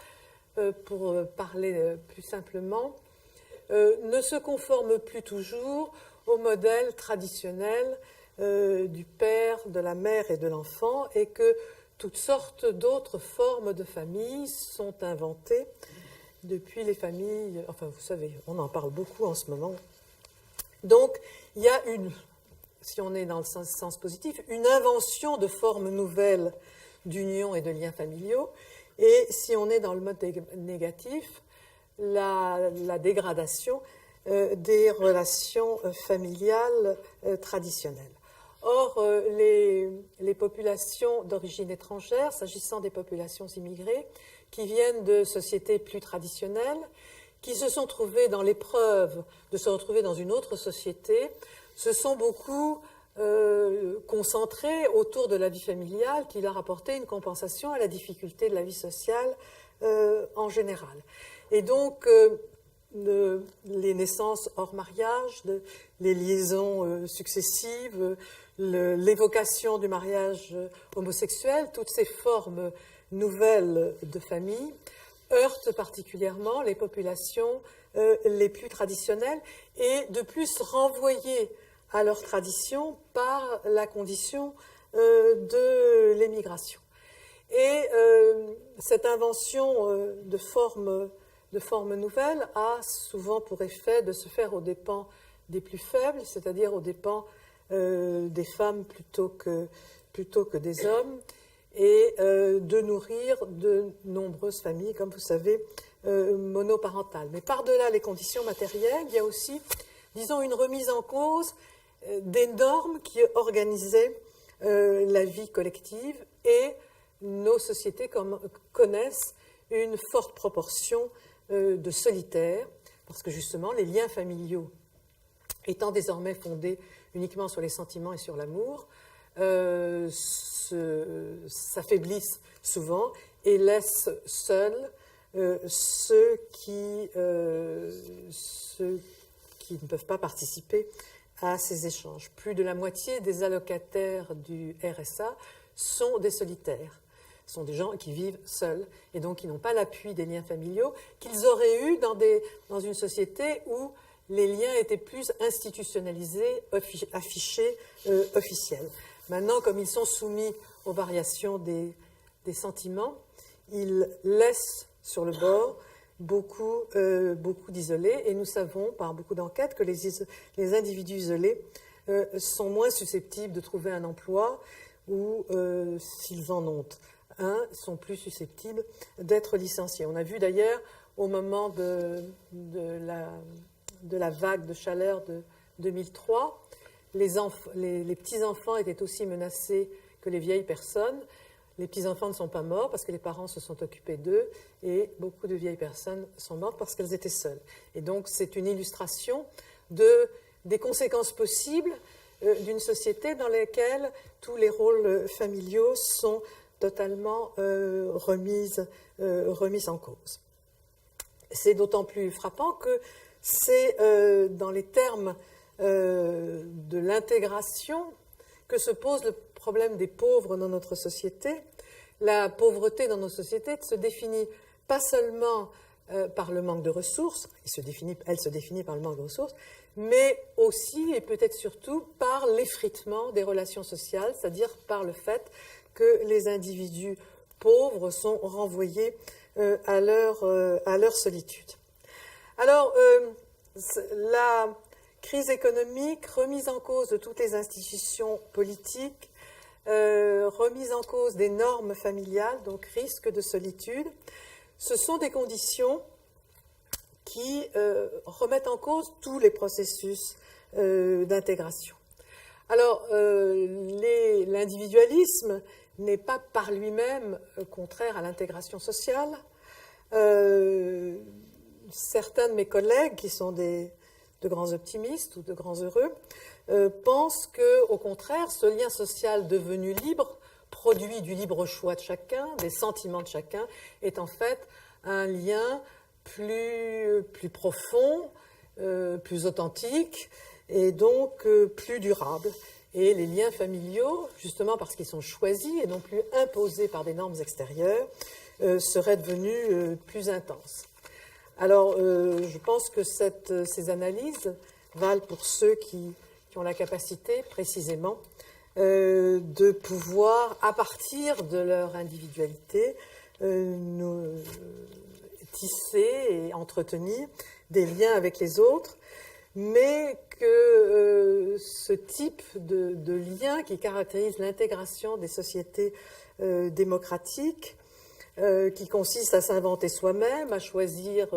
pour parler plus simplement, ne se conforment plus toujours au modèle traditionnel du père, de la mère et de l'enfant, et que toutes sortes d'autres formes de familles sont inventées depuis les familles, enfin vous savez, on en parle beaucoup en ce moment. Donc il y a si on est dans le sens positif, une invention de formes nouvelles d'union et de liens familiaux, et si on est dans le mode négatif, la dégradation des relations familiales traditionnelles. Or, les populations d'origine étrangère, s'agissant des populations immigrées, qui viennent de sociétés plus traditionnelles, qui se sont trouvées dans l'épreuve de se retrouver dans une autre société, se sont beaucoup concentrées autour de la vie familiale qui leur apportait une compensation à la difficulté de la vie sociale en général. Et donc, les naissances hors mariage, les liaisons successives, l'évocation du mariage homosexuel, toutes ces formes nouvelles de famille heurtent particulièrement les populations les plus traditionnelles et de plus renvoyées à leur tradition par la condition de l'émigration. Et cette invention de formes nouvelles a souvent pour effet de se faire aux dépens des plus faibles, c'est-à-dire aux dépens des femmes plutôt que des hommes, et de nourrir de nombreuses familles, comme vous savez, monoparentales. Mais par-delà les conditions matérielles, il y a aussi, disons, une remise en cause des normes qui organisaient la vie collective, et nos sociétés connaissent une forte proportion de solitaires, parce que justement les liens familiaux étant désormais fondés uniquement sur les sentiments et sur l'amour, s'affaiblissent souvent et laissent seuls ceux qui ne peuvent pas participer à ces échanges. Plus de la moitié des allocataires du RSA sont des solitaires. Ce sont des gens qui vivent seuls et donc qui n'ont pas l'appui des liens familiaux qu'ils auraient eu dans une société où les liens étaient plus institutionnalisés, affichés, officiels. Maintenant, comme ils sont soumis aux variations des sentiments, ils laissent sur le bord beaucoup d'isolés, et nous savons par beaucoup d'enquêtes que les individus isolés sont moins susceptibles de trouver un emploi, ou s'ils en ont sont plus susceptibles d'être licenciés. On a vu d'ailleurs au moment de la vague de chaleur de 2003, les petits-enfants étaient aussi menacés que les vieilles personnes. Les petits-enfants ne sont pas morts parce que les parents se sont occupés d'eux, et beaucoup de vieilles personnes sont mortes parce qu'elles étaient seules. Et donc c'est une illustration des conséquences possibles d'une société dans laquelle tous les rôles familiaux sont totalement remis en cause. C'est d'autant plus frappant que c'est dans les termes de l'intégration que se pose le problème des pauvres dans notre société. La pauvreté dans nos sociétés se définit pas seulement par le manque de ressources, elle se définit par le manque de ressources, mais aussi et peut-être surtout par l'effritement des relations sociales, c'est-à-dire par le fait que les individus pauvres sont renvoyés à leur solitude. Alors, la crise économique, remise en cause de toutes les institutions politiques, remise en cause des normes familiales, donc risque de solitude, ce sont des conditions qui remettent en cause tous les processus d'intégration. Alors, l'individualisme n'est pas par lui-même contraire à l'intégration sociale. Certains de mes collègues, qui sont de grands optimistes ou de grands heureux, pensent qu'au contraire, ce lien social devenu libre, produit du libre choix de chacun, des sentiments de chacun, est en fait un lien plus profond, plus authentique et donc plus durable. Et les liens familiaux, justement parce qu'ils sont choisis et non plus imposés par des normes extérieures, seraient devenus plus intenses. Alors, je pense que ces analyses valent pour ceux qui ont la capacité, précisément, de pouvoir, à partir de leur individualité, tisser et entretenir des liens avec les autres, mais que ce type de lien qui caractérise l'intégration des sociétés démocratiques, qui consiste à s'inventer soi-même, à choisir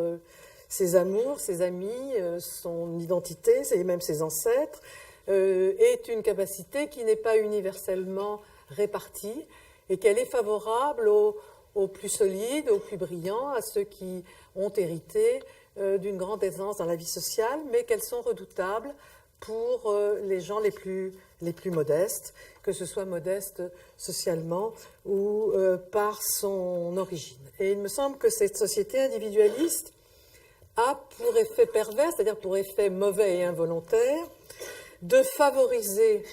ses amours, ses amis, son identité, et même ses ancêtres, est une capacité qui n'est pas universellement répartie et qu'elle est favorable aux plus solides, aux plus brillants, à ceux qui ont hérité d'une grande aisance dans la vie sociale, mais qu'elles sont redoutables pour les gens les plus modestes, que ce soit modeste socialement ou par son origine. Et il me semble que cette société individualiste a pour effet pervers, c'est-à-dire pour effet mauvais et involontaire, de favoriser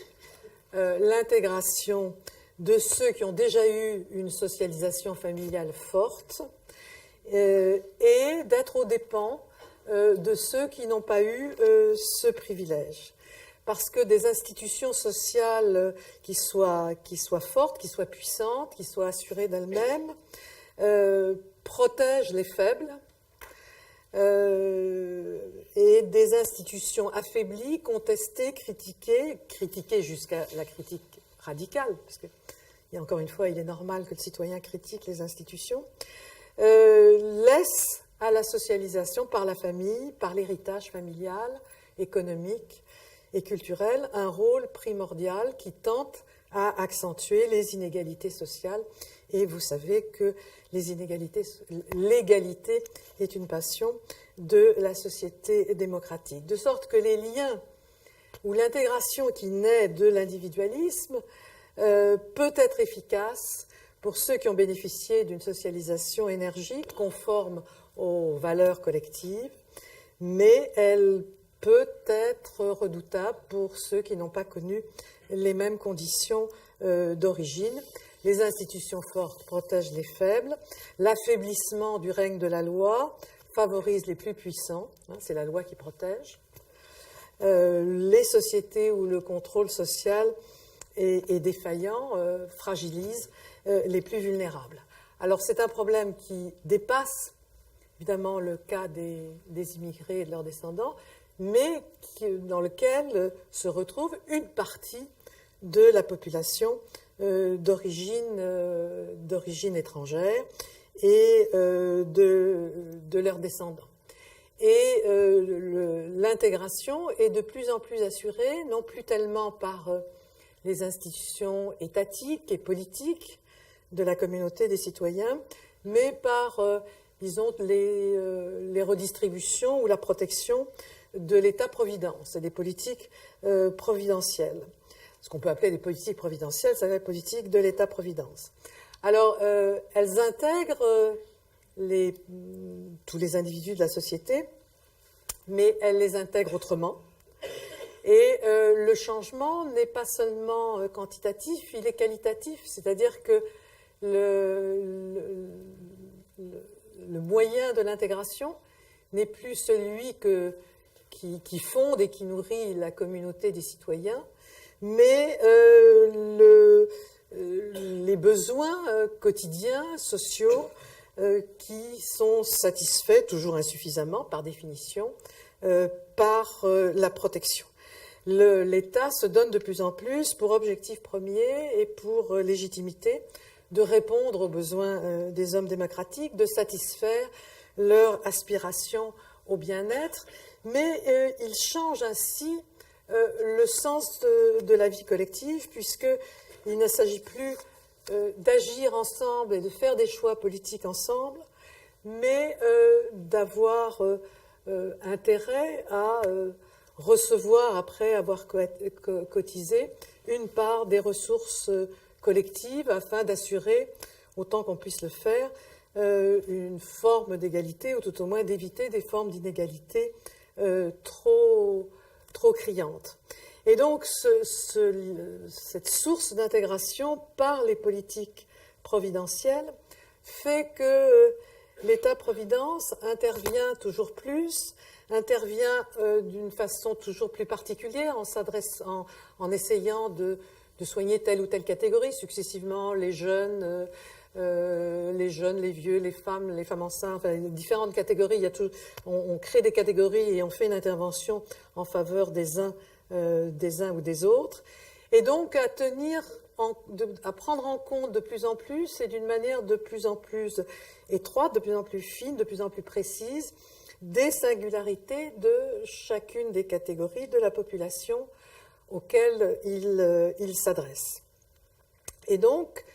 l'intégration de ceux qui ont déjà eu une socialisation familiale forte et d'être aux dépens de ceux qui n'ont pas eu ce privilège. Parce que des institutions sociales qui soient fortes, qui soient puissantes, qui soient assurées d'elles-mêmes, protègent les faibles, et des institutions affaiblies, contestées, critiquées jusqu'à la critique radicale, parce que, et encore une fois, il est normal que le citoyen critique les institutions, laissent à la socialisation par la famille, par l'héritage familial, économique et culturel, un rôle primordial qui tente à accentuer les inégalités sociales. Et vous savez que l'égalité est une passion de la société démocratique. De sorte que les liens ou l'intégration qui naît de l'individualisme peut être efficace pour ceux qui ont bénéficié d'une socialisation énergique conforme aux valeurs collectives, mais elle peut être redoutable pour ceux qui n'ont pas connu les mêmes conditions d'origine. Les institutions fortes protègent les faibles, l'affaiblissement du règne de la loi favorise les plus puissants, c'est la loi qui protège. Les sociétés où le contrôle social est défaillant fragilisent les plus vulnérables. Alors c'est un problème qui dépasse évidemment le cas des immigrés et de leurs descendants, mais dans lequel se retrouve une partie de la population d'origine étrangère et de leurs descendants. Et l'intégration est de plus en plus assurée, non plus tellement par les institutions étatiques et politiques de la communauté des citoyens, mais par, disons, les redistributions ou la protection de l'État-providence et des politiques providentielles. Ce qu'on peut appeler des politiques providentielles, ça va être politique de l'État-providence. Alors, elles intègrent tous les individus de la société, mais elles les intègrent autrement. Et le changement n'est pas seulement quantitatif, il est qualitatif, c'est-à-dire que le moyen de l'intégration n'est plus celui qui fonde et qui nourrit la communauté des citoyens, mais les besoins quotidiens, sociaux, qui sont satisfaits, toujours insuffisamment par définition, par la protection. L'État se donne de plus en plus pour objectif premier et pour légitimité de répondre aux besoins des hommes démocratiques, de satisfaire leur aspiration au bien-être, mais il change ainsi le sens de la vie collective, puisqu'il ne s'agit plus d'agir ensemble et de faire des choix politiques ensemble, mais d'avoir intérêt à recevoir, après avoir cotisé, une part des ressources collectives afin d'assurer, autant qu'on puisse le faire, une forme d'égalité, ou tout au moins d'éviter des formes d'inégalité trop criantes. Et donc, cette source d'intégration par les politiques providentielles fait que l'État-providence intervient toujours plus, intervient d'une façon toujours plus particulière en essayant de soigner telle ou telle catégorie, successivement les jeunes, les vieux, les femmes enceintes, enfin, différentes catégories. On crée des catégories et on fait une intervention en faveur des uns ou des autres. Et donc à prendre en compte de plus en plus et d'une manière de plus en plus étroite, de plus en plus fine, de plus en plus précise, des singularités de chacune des catégories de la population auxquelles il s'adresse. Et donc,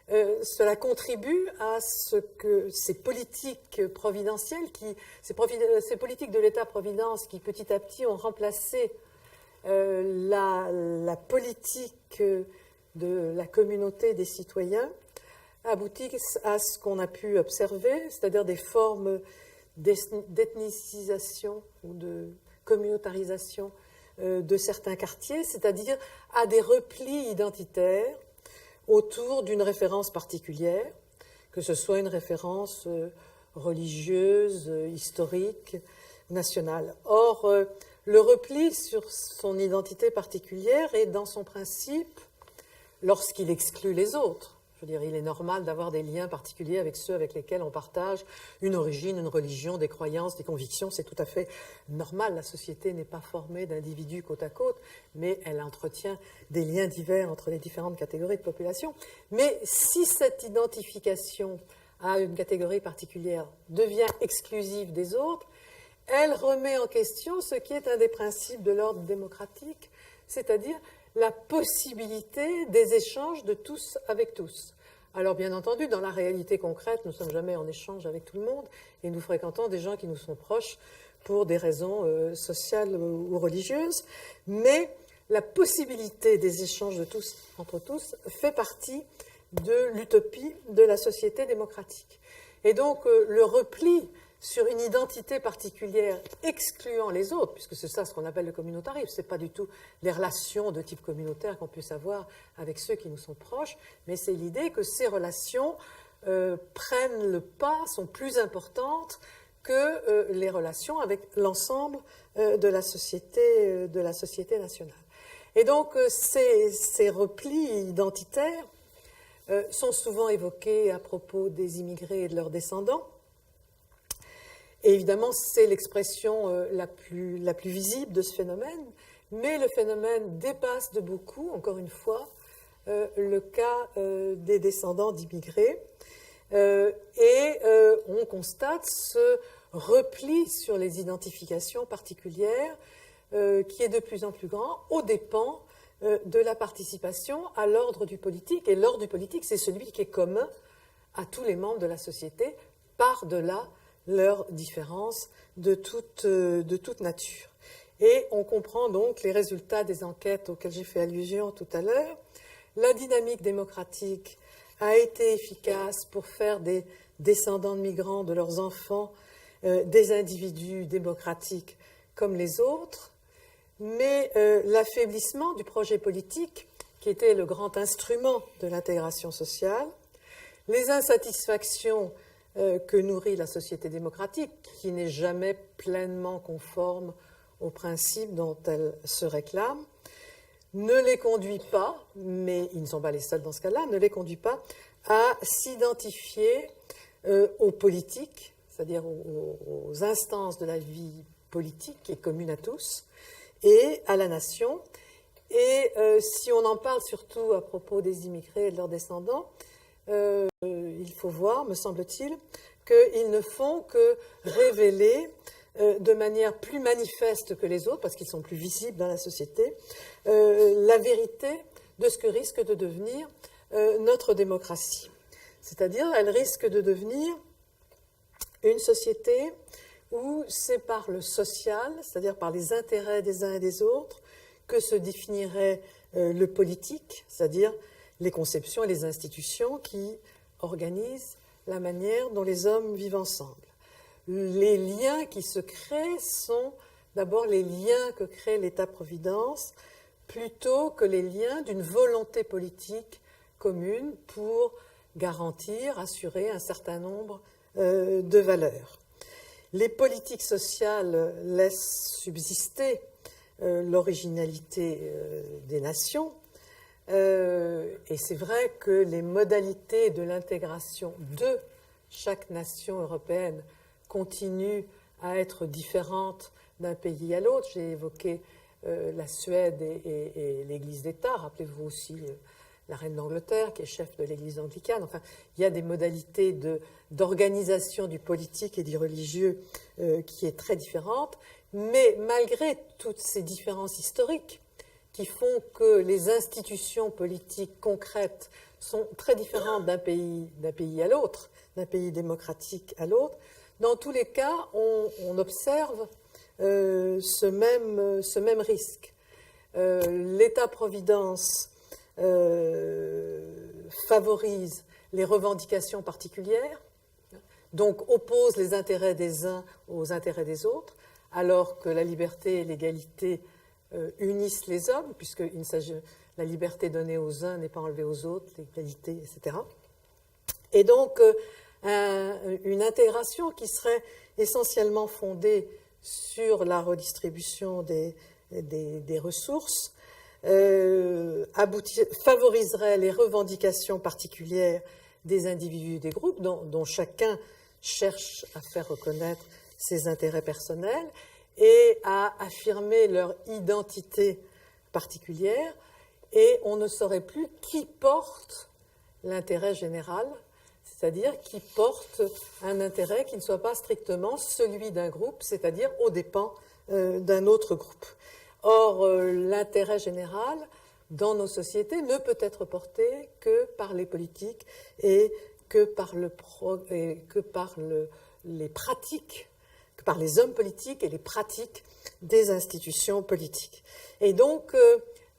cela contribue à ce que ces politiques providentielles, ces politiques de l'État-providence qui petit à petit ont remplacé la politique de la communauté des citoyens, aboutissent à ce qu'on a pu observer, c'est-à-dire des formes d'ethnicisation ou de communautarisation de certains quartiers, c'est-à-dire à des replis identitaires autour d'une référence particulière, que ce soit une référence religieuse, historique, nationale. Or, le repli sur son identité particulière est dans son principe lorsqu'il exclut les autres. Je veux dire, il est normal d'avoir des liens particuliers avec ceux avec lesquels on partage une origine, une religion, des croyances, des convictions. C'est tout à fait normal. La société n'est pas formée d'individus côte à côte, mais elle entretient des liens divers entre les différentes catégories de population. Mais si cette identification à une catégorie particulière devient exclusive des autres, elle remet en question ce qui est un des principes de l'ordre démocratique, c'est-à-dire la possibilité des échanges de tous avec tous. Alors bien entendu, dans la réalité concrète, nous ne sommes jamais en échange avec tout le monde et nous fréquentons des gens qui nous sont proches pour des raisons sociales ou religieuses, mais la possibilité des échanges de tous entre tous fait partie de l'utopie de la société démocratique. Et donc le repli sur une identité particulière excluant les autres, puisque c'est ça ce qu'on appelle le communautarisme, ce n'est pas du tout les relations de type communautaire qu'on puisse avoir avec ceux qui nous sont proches, mais c'est l'idée que ces relations prennent le pas, sont plus importantes que les relations avec l'ensemble de la société nationale. Et donc ces replis identitaires sont souvent évoqués à propos des immigrés et de leurs descendants. Et évidemment, c'est l'expression la plus visible de ce phénomène, mais le phénomène dépasse de beaucoup, encore une fois, le cas des descendants d'immigrés. Et on constate ce repli sur les identifications particulières qui est de plus en plus grand aux dépens de la participation à l'ordre du politique. Et l'ordre du politique, c'est celui qui est commun à tous les membres de la société, par-delà leurs différences de toute nature. Et on comprend donc les résultats des enquêtes auxquelles j'ai fait allusion tout à l'heure. La dynamique démocratique a été efficace pour faire des descendants de migrants, de leurs enfants, des individus démocratiques comme les autres, mais l'affaiblissement du projet politique, qui était le grand instrument de l'intégration sociale, les insatisfactions que nourrit la société démocratique, qui n'est jamais pleinement conforme aux principes dont elle se réclame, ne les conduit pas, mais ils ne sont pas les seuls dans ce cas-là, ne les conduit pas à s'identifier aux politiques, c'est-à-dire aux instances de la vie politique qui est commune à tous, et à la nation. Et si on en parle surtout à propos des immigrés et de leurs descendants, il faut voir, me semble-t-il, qu'ils ne font que révéler de manière plus manifeste que les autres, parce qu'ils sont plus visibles dans la société, la vérité de ce que risque de devenir notre démocratie. C'est-à-dire, elle risque de devenir une société où c'est par le social, c'est-à-dire par les intérêts des uns et des autres, que se définirait le politique, c'est-à-dire les conceptions et les institutions qui organisent la manière dont les hommes vivent ensemble. Les liens qui se créent sont d'abord les liens que crée l'État-providence, plutôt que les liens d'une volonté politique commune pour garantir, assurer un certain nombre de valeurs. Les politiques sociales laissent subsister l'originalité des nations, et c'est vrai que les modalités de l'intégration de chaque nation européenne continuent à être différentes d'un pays à l'autre. J'ai évoqué la Suède et l'Église d'État. Rappelez-vous aussi la reine d'Angleterre, qui est chef de l'Église anglicane. Enfin, il y a des modalités d'organisation du politique et du religieux qui est très différente. Mais malgré toutes ces différences historiques qui font que les institutions politiques concrètes sont très différentes d'un pays à l'autre, d'un pays démocratique à l'autre, dans tous les cas, on observe ce même risque. L'État-providence favorise les revendications particulières, donc oppose les intérêts des uns aux intérêts des autres, alors que la liberté et l'égalité unissent les hommes, puisque la liberté donnée aux uns n'est pas enlevée aux autres, l'égalité, etc. Et donc, une intégration qui serait essentiellement fondée sur la redistribution des ressources favoriserait les revendications particulières des individus et des groupes dont chacun cherche à faire reconnaître ses intérêts personnels et à affirmer leur identité particulière, et on ne saurait plus qui porte l'intérêt général, c'est-à-dire qui porte un intérêt qui ne soit pas strictement celui d'un groupe, c'est-à-dire aux dépens d'un autre groupe. Or, l'intérêt général dans nos sociétés ne peut être porté que par les politiques et que par les pratiques, que par les hommes politiques et les pratiques des institutions politiques. Et donc,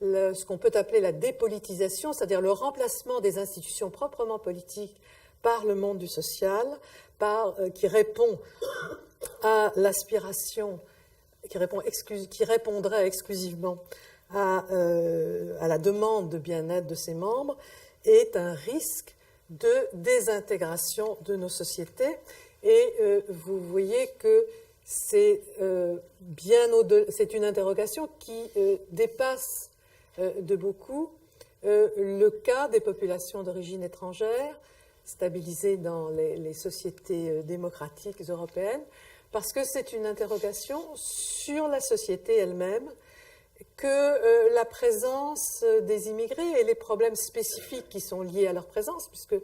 ce qu'on peut appeler la dépolitisation, c'est-à-dire le remplacement des institutions proprement politiques par le monde du social, qui répond à l'aspiration, qui répondrait exclusivement à la demande de bien-être de ses membres, est un risque de désintégration de nos sociétés. Et vous voyez que c'est une interrogation qui dépasse de beaucoup le cas des populations d'origine étrangère stabilisées dans les sociétés démocratiques européennes, parce que c'est une interrogation sur la société elle-même, que la présence des immigrés et les problèmes spécifiques qui sont liés à leur présence, puisque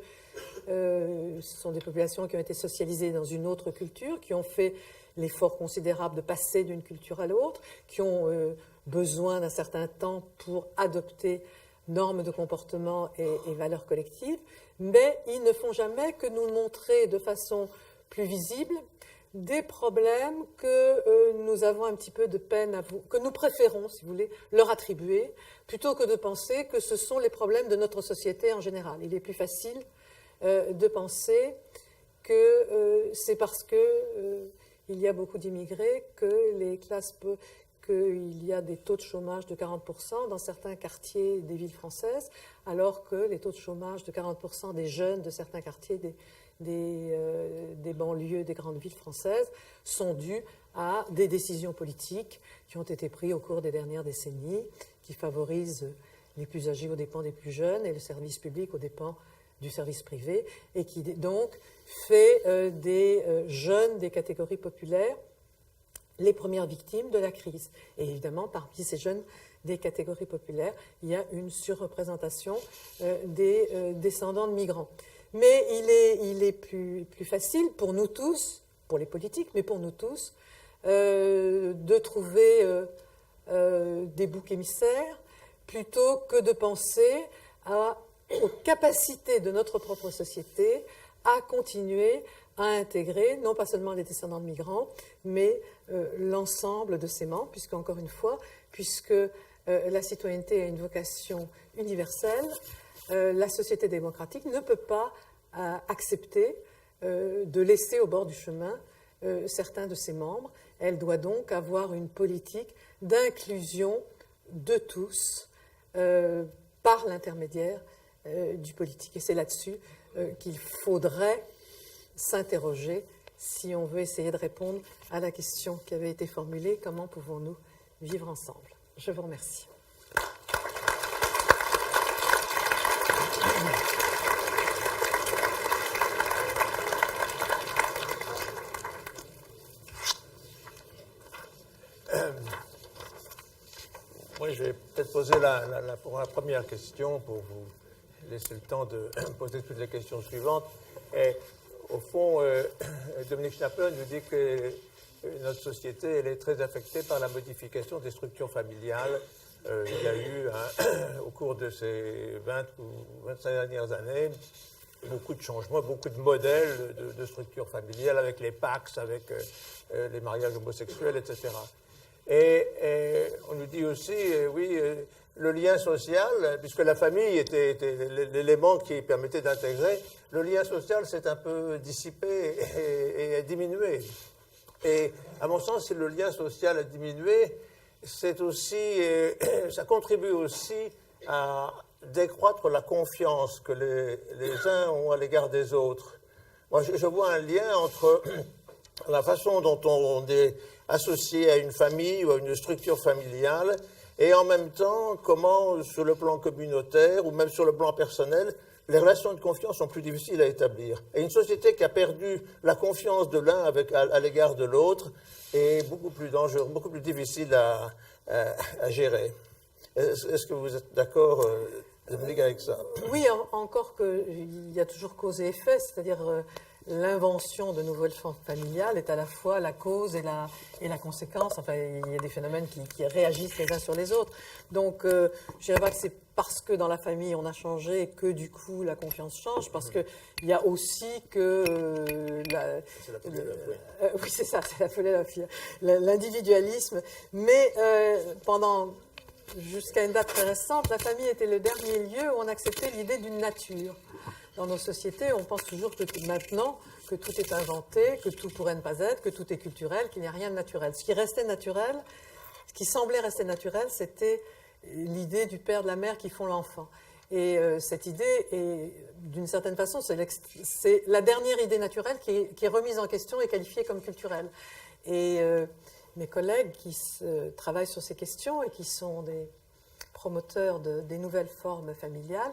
ce sont des populations qui ont été socialisées dans une autre culture, qui ont fait l'effort considérable de passer d'une culture à l'autre, qui ont besoin d'un certain temps pour adopter normes de comportement et valeurs collectives, mais ils ne font jamais que nous montrer de façon plus visible des problèmes que nous avons un petit peu de peine que nous préférons, si vous voulez, leur attribuer, plutôt que de penser que ce sont les problèmes de notre société en général. Il est plus facile de penser que c'est parce que il y a beaucoup d'immigrés qu'il y a des taux de chômage de 40% dans certains quartiers des villes françaises, alors que les taux de chômage de 40% des jeunes de certains quartiers des banlieues des grandes villes françaises sont dus à des décisions politiques qui ont été prises au cours des dernières décennies, qui favorisent les plus âgés aux dépens des plus jeunes et le service public aux dépens du service privé, et qui donc fait des jeunes des catégories populaires les premières victimes de la crise. Et évidemment, parmi ces jeunes des catégories populaires, il y a une surreprésentation des descendants de migrants. Mais il est plus facile pour nous tous, pour les politiques, mais pour nous tous, de trouver des boucs émissaires plutôt que de penser aux capacités de notre propre société à continuer à intégrer non pas seulement les descendants de migrants, mais l'ensemble de ses membres, puisque la citoyenneté a une vocation universelle, la société démocratique ne peut pas à accepter de laisser au bord du chemin certains de ses membres. Elle doit donc avoir une politique d'inclusion de tous par l'intermédiaire du politique. Et c'est là-dessus qu'il faudrait s'interroger si on veut essayer de répondre à la question qui avait été formulée, comment pouvons-nous vivre ensemble? Je vous remercie. Oui, je vais peut-être poser pour la première question pour vous laisser le temps de poser toutes les questions suivantes. Et, au fond, Dominique Schnapper nous dit que notre société elle est très affectée par la modification des structures familiales. Il y a eu, au cours de ces 20 ou 25 dernières années, beaucoup de changements, beaucoup de modèles de structures familiales avec les PACS, avec les mariages homosexuels, etc. Et on nous dit aussi, oui, le lien social, puisque la famille était l'élément qui permettait d'intégrer, le lien social s'est un peu dissipé et diminué. Et à mon sens, si le lien social a diminué, c'est aussi, ça contribue aussi à décroître la confiance que les uns ont à l'égard des autres. Moi, je vois un lien entre la façon dont on est associé à une famille ou à une structure familiale, et en même temps, comment, sur le plan communautaire ou même sur le plan personnel, les relations de confiance sont plus difficiles à établir. Et une société qui a perdu la confiance de l'un à l'égard de l'autre est beaucoup plus dangereuse, beaucoup plus difficile à gérer. Est-ce que vous êtes d'accord, Dominique, avec ça? Oui, encore qu'il y a toujours cause et effet, c'est-à-dire l'invention de nouvelles formes familiales est à la fois la cause et la conséquence. Enfin, il y a des phénomènes qui réagissent les uns sur les autres. Donc, je ne dirais pas que c'est parce que dans la famille on a changé que du coup la confiance change, parce qu'il y a aussi que... oui, c'est ça, c'est la folie et la fière. L'individualisme. Mais jusqu'à une date très récente, la famille était le dernier lieu où on acceptait l'idée d'une nature. Dans nos sociétés, on pense toujours que maintenant, que tout est inventé, que tout pourrait ne pas être, que tout est culturel, qu'il n'y a rien de naturel. Ce qui restait naturel, ce qui semblait rester naturel, c'était l'idée du père, de la mère qui font l'enfant. Et cette idée, d'une certaine façon, c'est la dernière idée naturelle qui est remise en question et qualifiée comme culturelle. Et mes collègues qui travaillent sur ces questions et qui sont des promoteurs des nouvelles formes familiales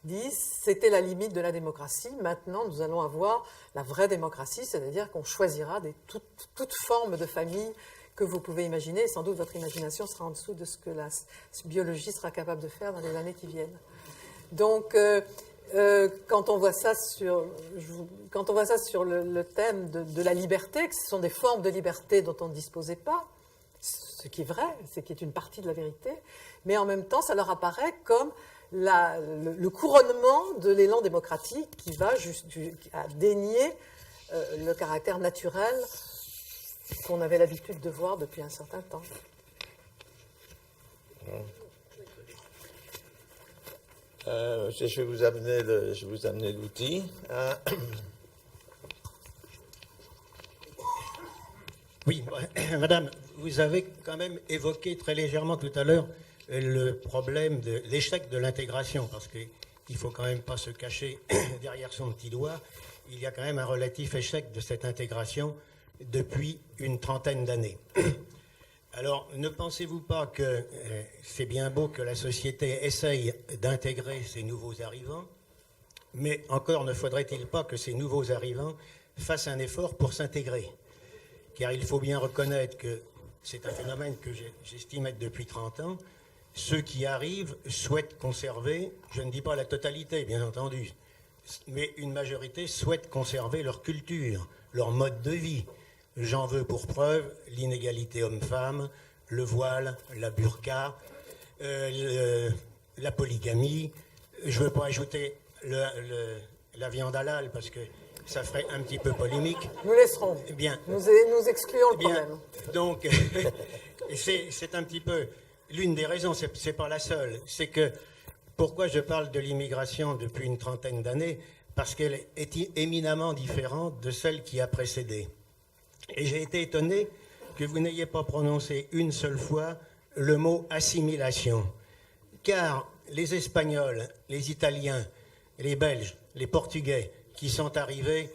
disent c'était la limite de la démocratie. Maintenant, nous allons avoir la vraie démocratie, c'est-à-dire qu'on choisira toute forme de famille que vous pouvez imaginer. Et sans doute, votre imagination sera en dessous de ce que la biologie sera capable de faire dans les années qui viennent. Donc, quand on voit ça sur le thème de la liberté, que ce sont des formes de liberté dont on ne disposait pas, ce qui est vrai, c'est qui est une partie de la vérité, mais en même temps, ça leur apparaît comme le couronnement de l'élan démocratique qui va à dénier le caractère naturel qu'on avait l'habitude de voir depuis un certain temps. Je vais vous amener l'outil. Oui, madame, vous avez quand même évoqué très légèrement tout à l'heure le problème de l'échec de l'intégration, parce qu'il ne faut quand même pas se cacher derrière son petit doigt. Il y a quand même un relatif échec de cette intégration depuis une trentaine d'années. Alors, ne pensez-vous pas que c'est bien beau que la société essaye d'intégrer ces nouveaux arrivants, mais encore ne faudrait-il pas que ces nouveaux arrivants fassent un effort pour s'intégrer? Car il faut bien reconnaître que c'est un phénomène que j'estime être depuis 30 ans. Ceux qui arrivent souhaitent conserver, je ne dis pas la totalité, bien entendu, mais une majorité souhaite conserver leur culture, leur mode de vie. J'en veux pour preuve l'inégalité homme-femme, le voile, la burqa, la polygamie. Je ne veux pas ajouter la viande halal parce que ça ferait un petit peu polémique. Nous laisserons. Bien. Nous excluons le problème. Donc, c'est un petit peu l'une des raisons, c'est pas la seule. C'est que, pourquoi je parle de l'immigration depuis une trentaine d'années? parce qu'elle est éminemment différente de celle qui a précédé. Et j'ai été étonné que vous n'ayez pas prononcé une seule fois le mot assimilation, car les Espagnols, les Italiens, les Belges, les Portugais qui sont arrivés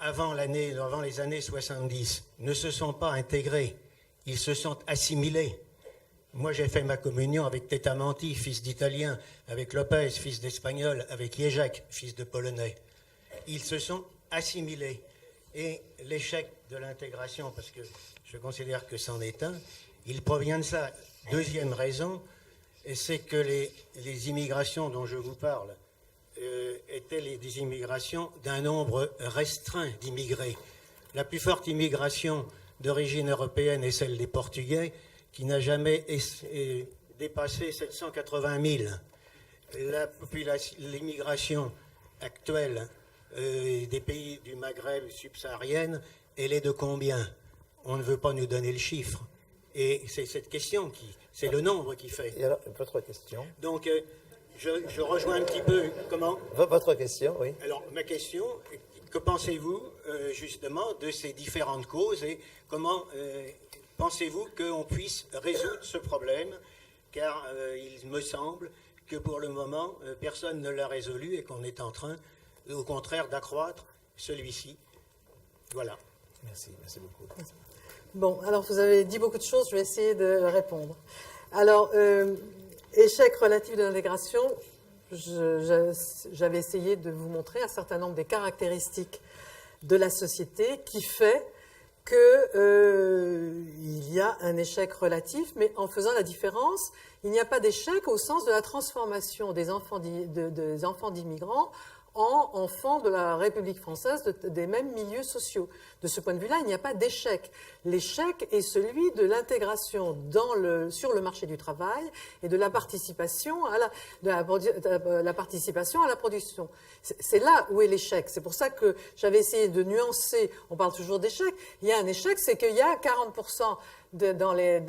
avant les années 70 ne se sont pas intégrés, ils se sont assimilés. Moi, j'ai fait ma communion avec Tetamanti, fils d'Italien, avec Lopez, fils d'Espagnol, avec Ježek, fils de Polonais. Ils se sont assimilés. Et l'échec de l'intégration, parce que je considère que c'en est un, il provient de ça. Deuxième raison, c'est que les immigrations dont je vous parle étaient des immigrations d'un nombre restreint d'immigrés. La plus forte immigration d'origine européenne est celle des Portugais, qui n'a jamais dépassé 780 000. L'immigration actuelle des pays du Maghreb subsaharienne, elle est de combien? On ne veut pas nous donner le chiffre. Et c'est cette question c'est le nombre qui fait. Et alors, votre question? Donc, je rejoins un petit peu comment... Votre question, oui. Alors, ma question, que pensez-vous justement de ces différentes causes et comment pensez-vous qu'on puisse résoudre ce problème? Car il me semble que pour le moment, personne ne l'a résolu et qu'on est en train, au contraire, d'accroître celui-ci. Voilà. Merci beaucoup. Bon, alors vous avez dit beaucoup de choses, je vais essayer de répondre. Alors, échec relatif de l'intégration, j'avais essayé de vous montrer un certain nombre des caractéristiques de la société qui fait qu'il y a un échec relatif, mais en faisant la différence, il n'y a pas d'échec au sens de la transformation des enfants d'immigrants en enfants de la République française des mêmes milieux sociaux. De ce point de vue-là, il n'y a pas d'échec. L'échec est celui de l'intégration sur le marché du travail et de la participation à la production. C'est là où est l'échec. C'est pour ça que j'avais essayé de nuancer. On parle toujours d'échec. Il y a un échec, c'est qu'il y a 40% dans les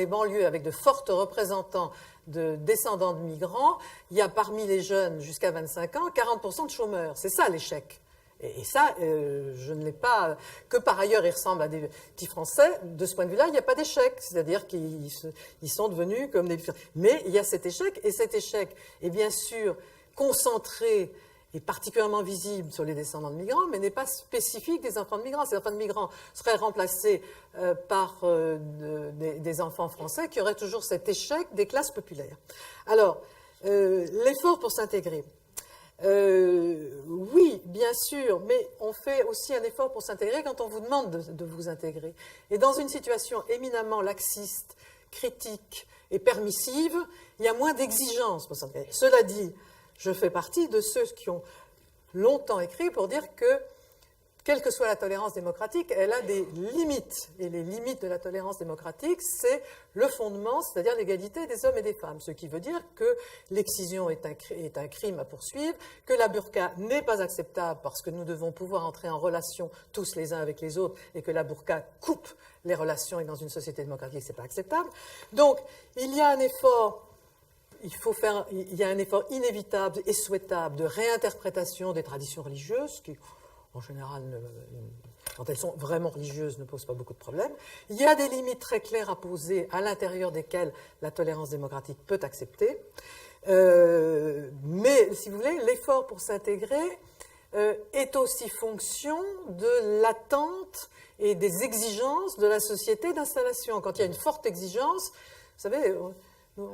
banlieues avec de fortes représentants de descendants de migrants, il y a parmi les jeunes jusqu'à 25 ans 40% de chômeurs. C'est ça l'échec. Et ça, je ne l'ai pas... Que par ailleurs, ils ressemblent à des petits Français. De ce point de vue-là, il n'y a pas d'échec. C'est-à-dire qu'ils sont devenus comme des... Mais il y a cet échec, et cet échec est bien sûr concentré et particulièrement visible sur les descendants de migrants, mais n'est pas spécifique des enfants de migrants. Ces enfants de migrants seraient remplacés par des enfants français qui auraient toujours cet échec des classes populaires. Alors, l'effort pour s'intégrer. Oui, bien sûr, mais on fait aussi un effort pour s'intégrer quand on vous demande de vous intégrer. Et dans une situation éminemment laxiste, critique et permissive, il y a moins d'exigences pour s'intégrer. Cela dit, je fais partie de ceux qui ont longtemps écrit pour dire que, quelle que soit la tolérance démocratique, elle a des limites. Et les limites de la tolérance démocratique, c'est le fondement, c'est-à-dire l'égalité des hommes et des femmes. Ce qui veut dire que l'excision est un crime à poursuivre, que la burqa n'est pas acceptable parce que nous devons pouvoir entrer en relation tous les uns avec les autres et que la burqa coupe les relations et dans une société démocratique, ce n'est pas acceptable. Donc, il y a un effort... Il y a un effort inévitable et souhaitable de réinterprétation des traditions religieuses qui, en général, quand elles sont vraiment religieuses, ne posent pas beaucoup de problèmes. Il y a des limites très claires à poser à l'intérieur desquelles la tolérance démocratique peut accepter. Mais, si vous voulez, l'effort pour s'intégrer est aussi fonction de l'attente et des exigences de la société d'installation. Quand il y a une forte exigence, vous savez...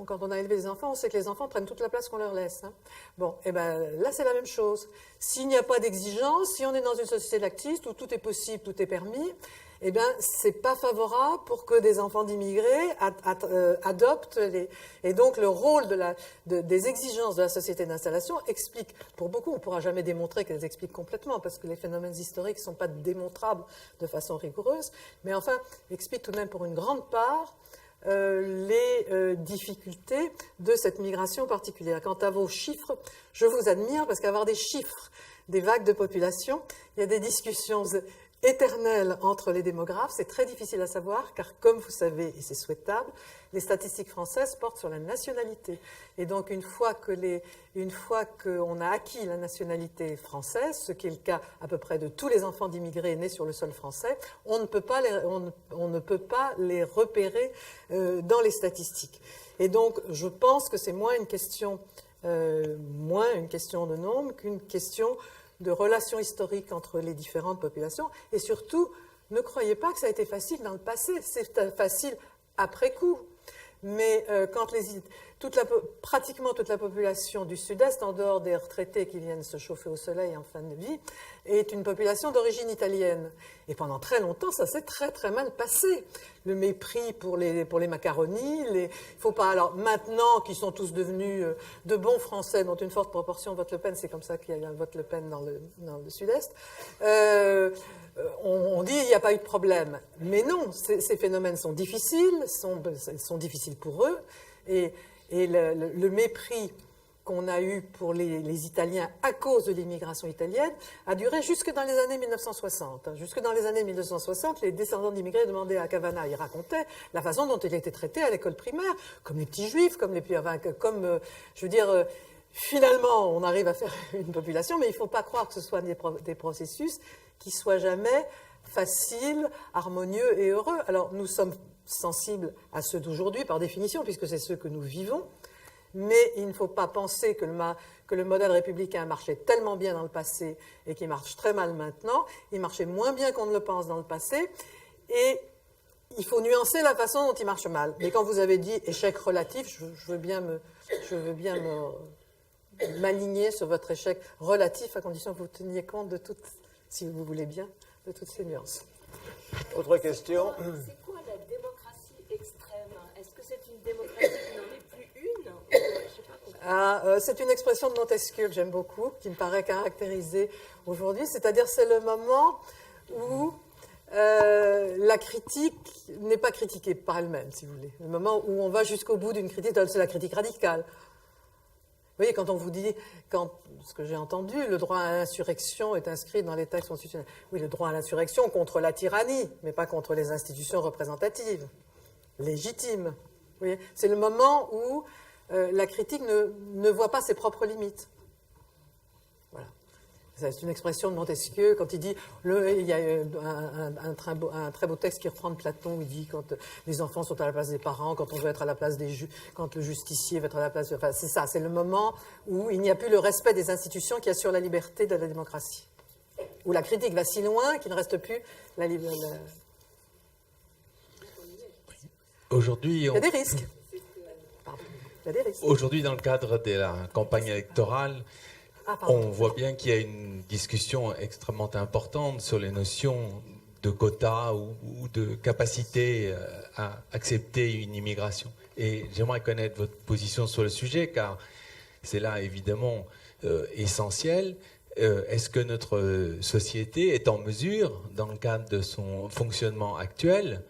Quand on a élevé les enfants, on sait que les enfants prennent toute la place qu'on leur laisse. Hein. Bon, et ben là, c'est la même chose. S'il n'y a pas d'exigence, si on est dans une société laxiste où tout est possible, tout est permis, eh bien, c'est pas favorable pour que des enfants d'immigrés adoptent les... Et donc, le rôle des exigences de la société d'installation explique, pour beaucoup, on ne pourra jamais démontrer qu'elles expliquent complètement, parce que les phénomènes historiques ne sont pas démontrables de façon rigoureuse, mais enfin, expliquent tout de même pour une grande part les difficultés de cette migration particulière. Quant à vos chiffres, je vous admire parce qu'avoir des chiffres, des vagues de population, il y a des discussions éternelle entre les démographes. C'est très difficile à savoir, car comme vous savez, et c'est souhaitable, les statistiques françaises portent sur la nationalité. Et donc, une fois qu'on a acquis la nationalité française, ce qui est le cas à peu près de tous les enfants d'immigrés nés sur le sol français, on ne peut pas les repérer dans les statistiques. Et donc, je pense que c'est moins une question de nombre qu'une question de relations historiques entre les différentes populations. Et surtout, ne croyez pas que ça a été facile dans le passé. C'est facile après coup. Mais quand pratiquement toute la population du Sud-Est, en dehors des retraités qui viennent se chauffer au soleil en fin de vie, est une population d'origine italienne. Et pendant très longtemps, ça s'est très très mal passé. Le mépris pour les macaronis, faut pas. Alors maintenant, qu'ils sont tous devenus de bons Français, dont une forte proportion vote Le Pen, c'est comme ça qu'il y a un vote Le Pen dans le Sud-Est. On dit il n'y a pas eu de problème. Mais non, ces phénomènes sont difficiles, sont difficiles pour eux. Et le mépris qu'on a eu pour les Italiens à cause de l'immigration italienne a duré jusque dans les années 1960. Jusque dans les années 1960, les descendants d'immigrés demandaient à Cavana, il racontait la façon dont il était traité à l'école primaire, comme les petits juifs, finalement, on arrive à faire une population, mais il ne faut pas croire que ce soit des processus qui soient jamais faciles, harmonieux et heureux. Alors, nous sommes sensibles à ceux d'aujourd'hui, par définition, puisque c'est ceux que nous vivons, mais il ne faut pas penser que le modèle républicain marchait tellement bien dans le passé et qu'il marche très mal maintenant. Il marchait moins bien qu'on ne le pense dans le passé, et il faut nuancer la façon dont il marche mal. Mais quand vous avez dit échec relatif, je veux bien m'aligner sur votre échec relatif, à condition que vous teniez compte de toutes, si vous voulez bien, de toutes ces nuances. Autre question? C'est quoi la démocratie extrême? Est-ce que c'est une démocratie qui n'en est plus une? Je sais pas. C'est une expression de Montesquieu que j'aime beaucoup, qui me paraît caractérisée aujourd'hui, c'est-à-dire c'est le moment où la critique n'est pas critiquée par elle-même, si vous voulez. Le moment où on va jusqu'au bout d'une critique, c'est la critique radicale. Vous voyez, quand on vous dit, ce que j'ai entendu, le droit à l'insurrection est inscrit dans les textes constitutionnels. Oui, le droit à l'insurrection contre la tyrannie, mais pas contre les institutions représentatives, légitimes. Vous voyez, c'est le moment où la critique ne voit pas ses propres limites. Voilà. C'est une expression de Montesquieu quand il dit, il y a un très beau texte qui reprend de Platon où il dit quand les enfants sont à la place des parents, quand on veut être à la place des quand le justicier veut être à la place enfin, c'est ça, c'est le moment où il n'y a plus le respect des institutions qui assurent la liberté de la démocratie. Où la critique va si loin qu'il ne reste plus la liberté. Aujourd'hui, il y a des risques. Pardon. Il y a des risques. Aujourd'hui, dans le cadre de la campagne électorale, on voit bien qu'il y a une discussion extrêmement importante sur les notions de quotas ou de capacité à accepter une immigration. Et j'aimerais connaître votre position sur le sujet, car c'est là évidemment essentiel. Est-ce que notre société est en mesure, dans le cadre de son fonctionnement actuel,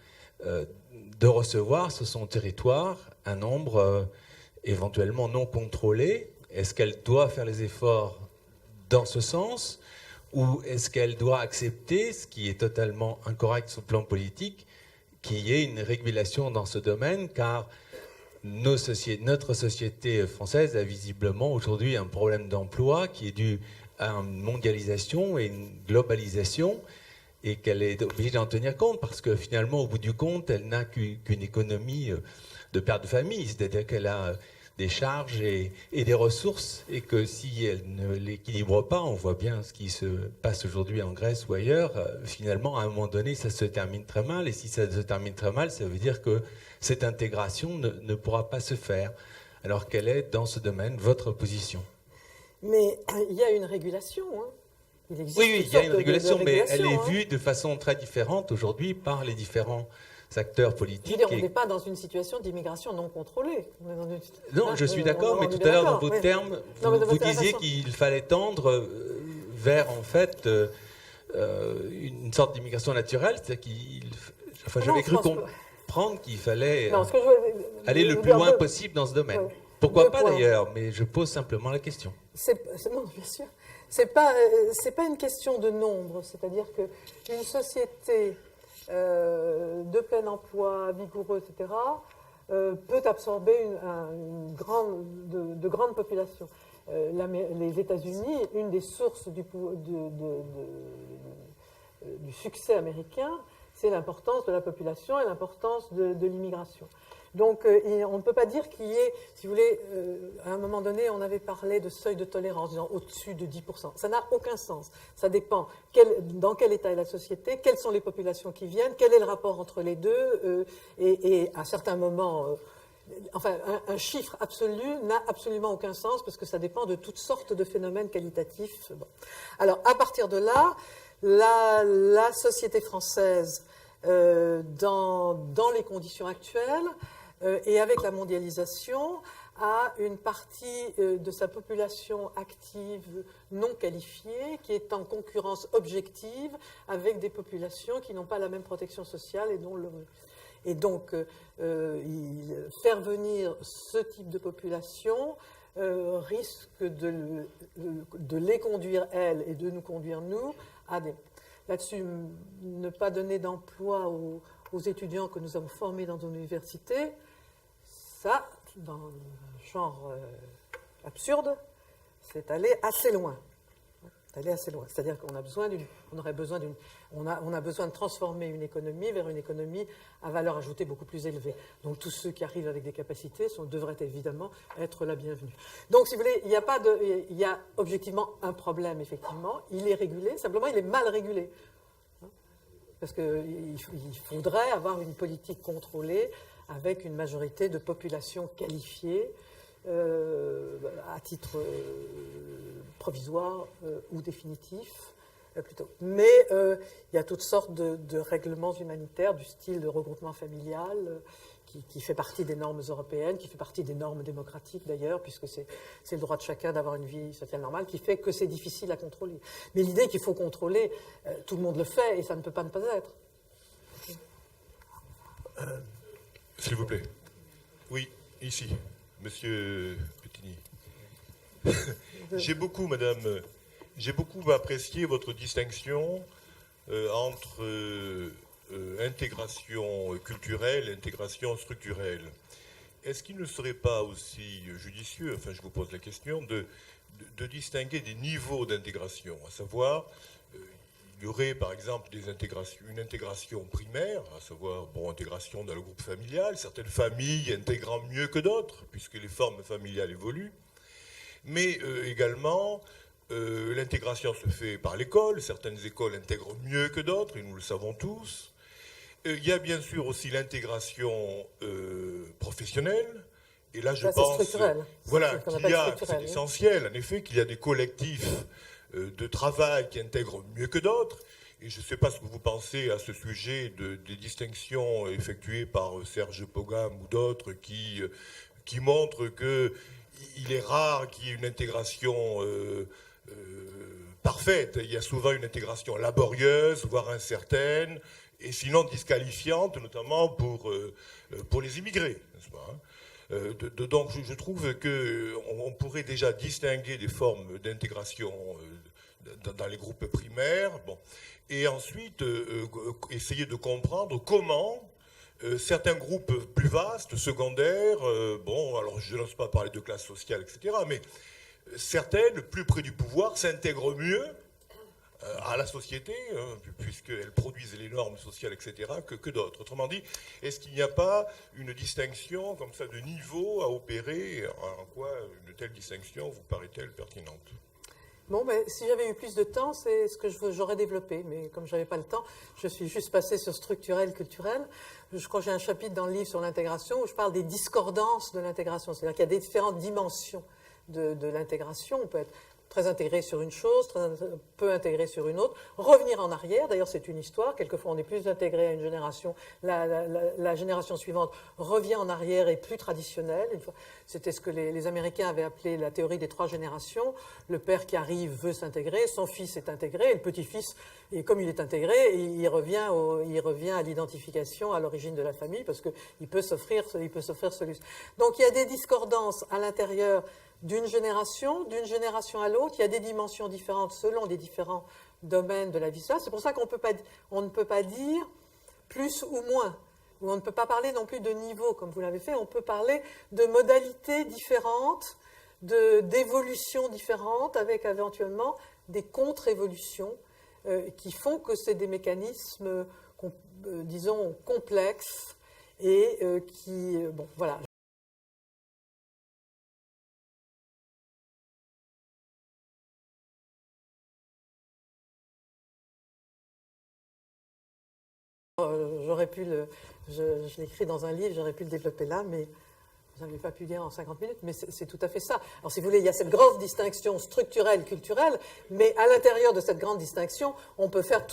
de recevoir sur son territoire un nombre éventuellement non contrôlé? Est-ce qu'elle doit faire les efforts dans ce sens, ou est-ce qu'elle doit accepter, ce qui est totalement incorrect sur le plan politique, qu'il y ait une régulation dans ce domaine, car notre société française a visiblement aujourd'hui un problème d'emploi qui est dû à une mondialisation et une globalisation, et qu'elle est obligée d'en tenir compte, parce que finalement, au bout du compte, elle n'a qu'une économie de père de famille, c'est-à-dire qu'elle a des charges et des ressources, et que si elle ne l'équilibre pas, on voit bien ce qui se passe aujourd'hui en Grèce ou ailleurs, finalement, à un moment donné, ça se termine très mal, et si ça se termine très mal, ça veut dire que cette intégration ne pourra pas se faire. Alors, quelle est, dans ce domaine, votre position? Mais il y a une régulation, hein. Il existe oui, il y a une régulation, mais elle est hein. vue de façon très différente aujourd'hui par les différents acteurs politiques. Je veux dire, on n'est pas dans une situation d'immigration non contrôlée. Non, je suis d'accord, mais tout à l'heure, dans vos termes, vous disiez qu'il fallait tendre vers, en fait, une sorte d'immigration naturelle. C'est-à-dire j'avais cru comprendre qu'il fallait aller le plus loin possible dans ce domaine. Pourquoi Deux pas points. d'ailleurs, mais je pose simplement la question. Non, bien sûr. C'est pas une question de nombre. C'est-à-dire qu'une société de plein emploi, vigoureux, etc., peut absorber de grandes populations. Les États-Unis, une des sources du succès américain, c'est l'importance de la population et l'importance de l'immigration. Donc, on ne peut pas dire qu'il y ait, si vous voulez, à un moment donné, on avait parlé de seuil de tolérance, disant au-dessus de 10%. Ça n'a aucun sens. Ça dépend dans quel état est la société, quelles sont les populations qui viennent, quel est le rapport entre les deux, et à certains moments, enfin, un chiffre absolu n'a absolument aucun sens parce que ça dépend de toutes sortes de phénomènes qualitatifs. Bon. Alors, à partir de là, la société française, dans les conditions actuelles, et avec la mondialisation, a une partie de sa population active non qualifiée qui est en concurrence objective avec des populations qui n'ont pas la même protection sociale et donc faire venir ce type de population risque de les conduire, elles, et de nous conduire, nous, à des... Là-dessus, ne pas donner d'emploi aux étudiants que nous avons formés dans nos universités, ça, dans le genre absurde, c'est aller assez loin. C'est-à-dire qu'on a besoin on a besoin de transformer une économie vers une économie à valeur ajoutée beaucoup plus élevée. Donc tous ceux qui arrivent avec des capacités devraient évidemment être la bienvenue. Donc si vous voulez, il y a objectivement un problème, effectivement. Il est régulé, simplement il est mal régulé. Parce qu'il faudrait avoir une politique contrôlée avec une majorité de population qualifiée à titre provisoire ou définitif, plutôt. Mais il y a toutes sortes de règlements humanitaires du style de regroupement familial qui fait partie des normes européennes, qui fait partie des normes démocratiques d'ailleurs, puisque c'est le droit de chacun d'avoir une vie sociale normale, qui fait que c'est difficile à contrôler. Mais l'idée qu'il faut contrôler, tout le monde le fait et ça ne peut pas ne pas être. S'il vous plaît. Oui, ici, Monsieur Pettini. J'ai beaucoup apprécié votre distinction entre intégration culturelle et intégration structurelle. Est-ce qu'il ne serait pas aussi judicieux, enfin je vous pose la question, de distinguer des niveaux d'intégration, à savoir, il y aurait par exemple une intégration primaire, à savoir intégration dans le groupe familial, certaines familles intégrant mieux que d'autres, puisque les formes familiales évoluent, mais également l'intégration se fait par l'école, certaines écoles intègrent mieux que d'autres, et nous le savons tous. Il y a bien sûr aussi l'intégration professionnelle, et là je pense c'est essentiel, en effet, qu'il y a des collectifs de travail qui intègrent mieux que d'autres, et je ne sais pas ce que vous pensez à ce sujet des distinctions effectuées par Serge Pogam ou d'autres qui montrent qu'il est rare qu'il y ait une intégration parfaite. Il y a souvent une intégration laborieuse, voire incertaine, et sinon disqualifiante, notamment pour les immigrés, n'est-ce pas, donc je trouve qu'on pourrait déjà distinguer des formes d'intégration dans les groupes primaires, et ensuite essayer de comprendre comment certains groupes plus vastes, secondaires, alors je n'ose pas parler de classe sociale, etc., mais certaines, plus près du pouvoir, s'intègrent mieux à la société, puisqu'elles produisent les normes sociales, etc., que d'autres. Autrement dit, est-ce qu'il n'y a pas une distinction comme ça de niveau à opérer? En quoi une telle distinction vous paraît-elle pertinente? Si j'avais eu plus de temps, c'est ce que j'aurais développé. Mais comme je n'avais pas le temps, je suis juste passée sur structurel, culturel. Je crois que j'ai un chapitre dans le livre sur l'intégration où je parle des discordances de l'intégration. C'est-à-dire qu'il y a des différentes dimensions de l'intégration. On peut être très intégré sur une chose, très peu intégré sur une autre, revenir en arrière, d'ailleurs c'est une histoire, quelquefois on est plus intégré à une génération, la génération suivante revient en arrière et plus traditionnelle. C'était ce que les Américains avaient appelé la théorie des 3 générations. Le père qui arrive veut s'intégrer, son fils est intégré, et le petit-fils, et comme il est intégré, il revient à l'identification à l'origine de la famille, parce qu'il peut s'offrir ce luxe. Donc il y a des discordances à l'intérieur d'une génération à l'autre. Il y a des dimensions différentes selon les différents domaines de la vie sociale. C'est pour ça qu'on ne peut pas dire plus ou moins, ou on ne peut pas parler non plus de niveau, comme vous l'avez fait. On peut parler de modalités différentes, d'évolutions différentes, avec éventuellement des contre-évolutions qui font que c'est des mécanismes, disons, complexes et qui... bon, voilà. J'aurais pu je l'écris dans un livre, j'aurais pu le développer là, mais je n'avais pas pu dire en 50 minutes, mais c'est tout à fait ça. Alors si vous voulez, il y a cette grande distinction structurelle, culturelle, mais à l'intérieur de cette grande distinction, on peut faire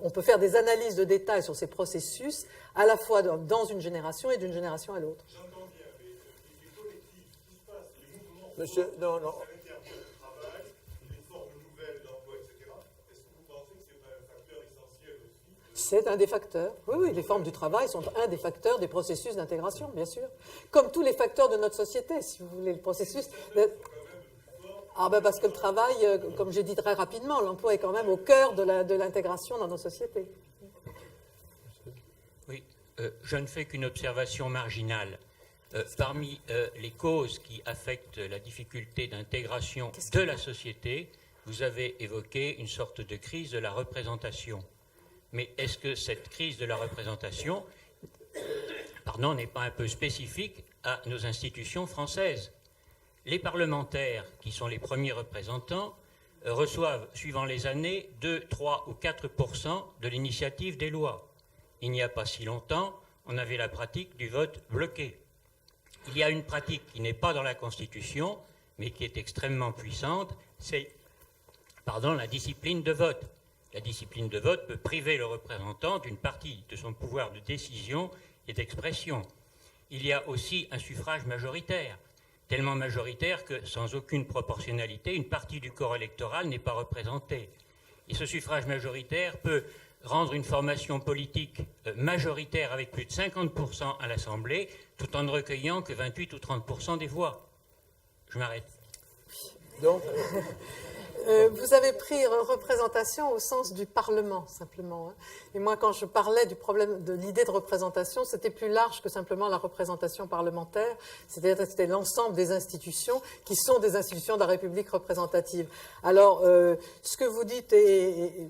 on peut faire des analyses de détails sur ces processus, à la fois dans une génération et d'une génération à l'autre. J'entends bien, mais les collectifs qui se passent, les mouvements... Monsieur, non. C'est un des facteurs. Oui, les formes du travail sont un des facteurs des processus d'intégration, bien sûr. Comme tous les facteurs de notre société, si vous voulez, le processus... parce que le travail, comme j'ai dit très rapidement, l'emploi est quand même au cœur de l'intégration dans nos sociétés. Oui, je ne fais qu'une observation marginale. Parmi les causes qui affectent la difficulté d'intégration de la société, vous avez évoqué une sorte de crise de la représentation. Mais est-ce que cette crise de la représentation, n'est pas un peu spécifique à nos institutions françaises? Les parlementaires, qui sont les premiers représentants, reçoivent, suivant les années, 2, 3 ou 4% de l'initiative des lois. Il n'y a pas si longtemps, on avait la pratique du vote bloqué. Il y a une pratique qui n'est pas dans la Constitution, mais qui est extrêmement puissante, c'est la discipline de vote. La discipline de vote peut priver le représentant d'une partie de son pouvoir de décision et d'expression. Il y a aussi un suffrage majoritaire, tellement majoritaire que, sans aucune proportionnalité, une partie du corps électoral n'est pas représentée. Et ce suffrage majoritaire peut rendre une formation politique majoritaire avec plus de 50% à l'Assemblée, tout en ne recueillant que 28 ou 30% des voix. Je m'arrête. Donc... Vous avez pris représentation au sens du Parlement, simplement. Et moi, quand je parlais du problème de l'idée de représentation, c'était plus large que simplement la représentation parlementaire. C'était l'ensemble des institutions qui sont des institutions de la République représentative. Alors, ce que vous dites est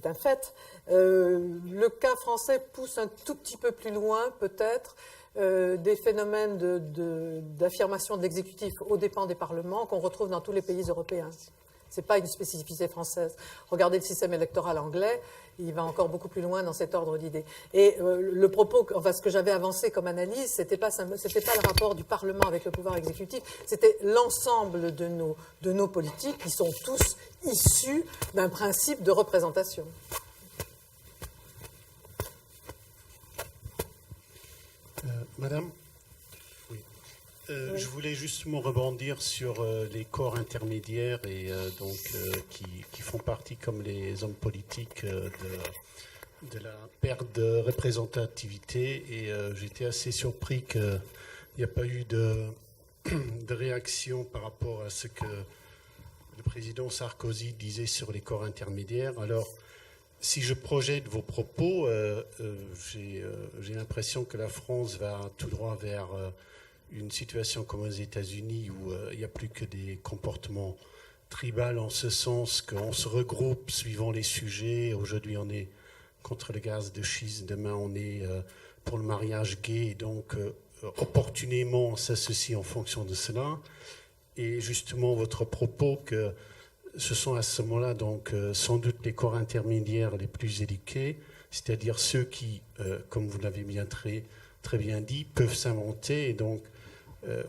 un fait. Le cas français pousse un tout petit peu plus loin, peut-être, des phénomènes d'affirmation de l'exécutif aux dépens des parlements qu'on retrouve dans tous les pays européens. Ce n'est pas une spécificité française. Regardez le système électoral anglais, il va encore beaucoup plus loin dans cet ordre d'idées. Et le propos, ce que j'avais avancé comme analyse, ce n'était pas le rapport du Parlement avec le pouvoir exécutif, c'était l'ensemble de nos politiques qui sont tous issus d'un principe de représentation. Madame, oui. Je voulais justement rebondir sur les corps intermédiaires et qui font partie, comme les hommes politiques, de la perte de représentativité. Et j'étais assez surpris qu'il n'y a pas eu de réaction par rapport à ce que le président Sarkozy disait sur les corps intermédiaires. Alors, si je projette vos propos, j'ai l'impression que la France va tout droit vers une situation comme aux États-Unis où il n'y a plus que des comportements tribaux, en ce sens qu'on se regroupe suivant les sujets. Aujourd'hui, on est contre le gaz de schiste, demain, on est pour le mariage gay, et donc opportunément, on s'associe en fonction de cela. Et justement, votre propos que ce sont à ce moment-là donc sans doute les corps intermédiaires les plus éduqués, c'est-à-dire ceux qui, comme vous l'avez bien très bien dit, peuvent s'inventer et donc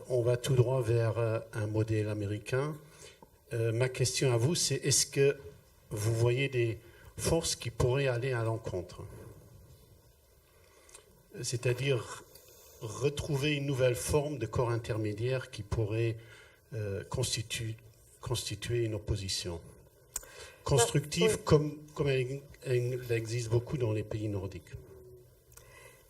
on va tout droit vers un modèle américain. Ma question à vous, c'est est-ce que vous voyez des forces qui pourraient aller à l'encontre? C'est-à-dire retrouver une nouvelle forme de corps intermédiaire qui pourrait constituer une opposition constructive, comme elle existe beaucoup dans les pays nordiques.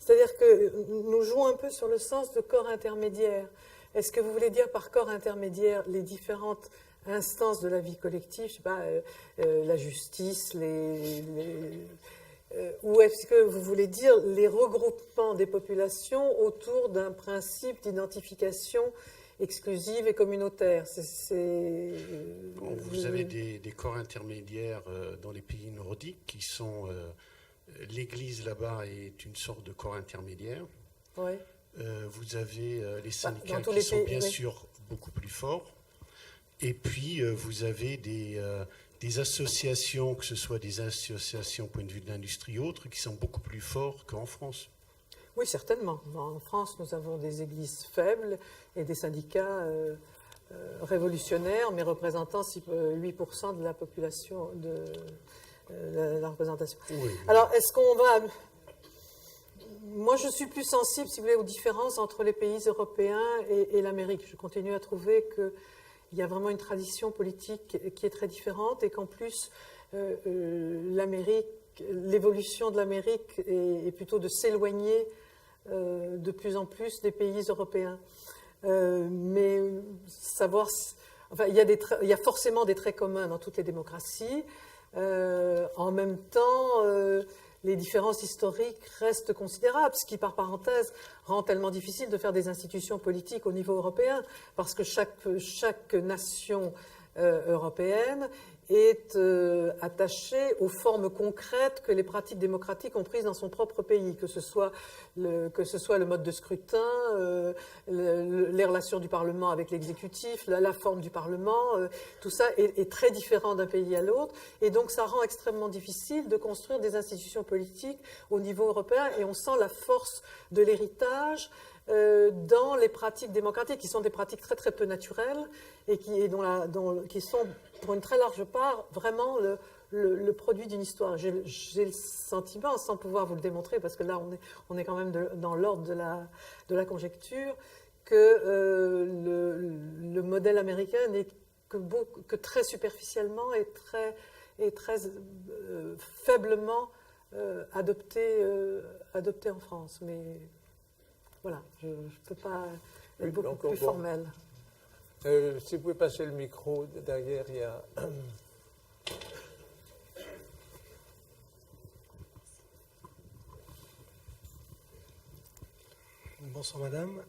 C'est-à-dire que nous jouons un peu sur le sens de corps intermédiaire. Est-ce que vous voulez dire par corps intermédiaire les différentes instances de la vie collective, je sais pas, la justice, ou est-ce que vous voulez dire les regroupements des populations autour d'un principe d'identification exclusive et communautaire? Vous avez des corps intermédiaires dans les pays nordiques qui sont... L'Église là-bas est une sorte de corps intermédiaire. Oui. Vous avez les syndicats qui sont bien sûr beaucoup plus forts. Et puis vous avez des associations, que ce soit des associations au point de vue de l'industrie ou autres, qui sont beaucoup plus forts qu'en France. Oui, certainement. En France, nous avons des églises faibles et des syndicats révolutionnaires, mais représentant 8% de la population de la représentation. Oui. Alors, est-ce qu'on va... Moi, je suis plus sensible, si vous voulez, aux différences entre les pays européens et l'Amérique. Je continue à trouver qu'il y a vraiment une tradition politique qui est très différente et qu'en plus, l'évolution de l'Amérique est plutôt de s'éloigner de plus en plus des pays européens. Mais savoir... Enfin, il y a forcément des traits communs dans toutes les démocraties. En même temps, les différences historiques restent considérables, ce qui, par parenthèse, rend tellement difficile de faire des institutions politiques au niveau européen, parce que chaque nation européenne est attachée aux formes concrètes que les pratiques démocratiques ont prises dans son propre pays, que ce soit le mode de scrutin, les relations du Parlement avec l'exécutif, la forme du Parlement, tout ça est très différent d'un pays à l'autre, et donc ça rend extrêmement difficile de construire des institutions politiques au niveau européen, et on sent la force de l'héritage dans les pratiques démocratiques, qui sont des pratiques très très peu naturelles et qui sont pour une très large part vraiment le produit d'une histoire. J'ai le sentiment, sans pouvoir vous le démontrer, parce que là on est quand même dans l'ordre de la conjecture, que le modèle américain n'est que très superficiellement et très faiblement adopté en France. Mais voilà, je ne peux pas être beaucoup plus formel. Si vous pouvez passer le micro, derrière, il y a... Bonsoir madame.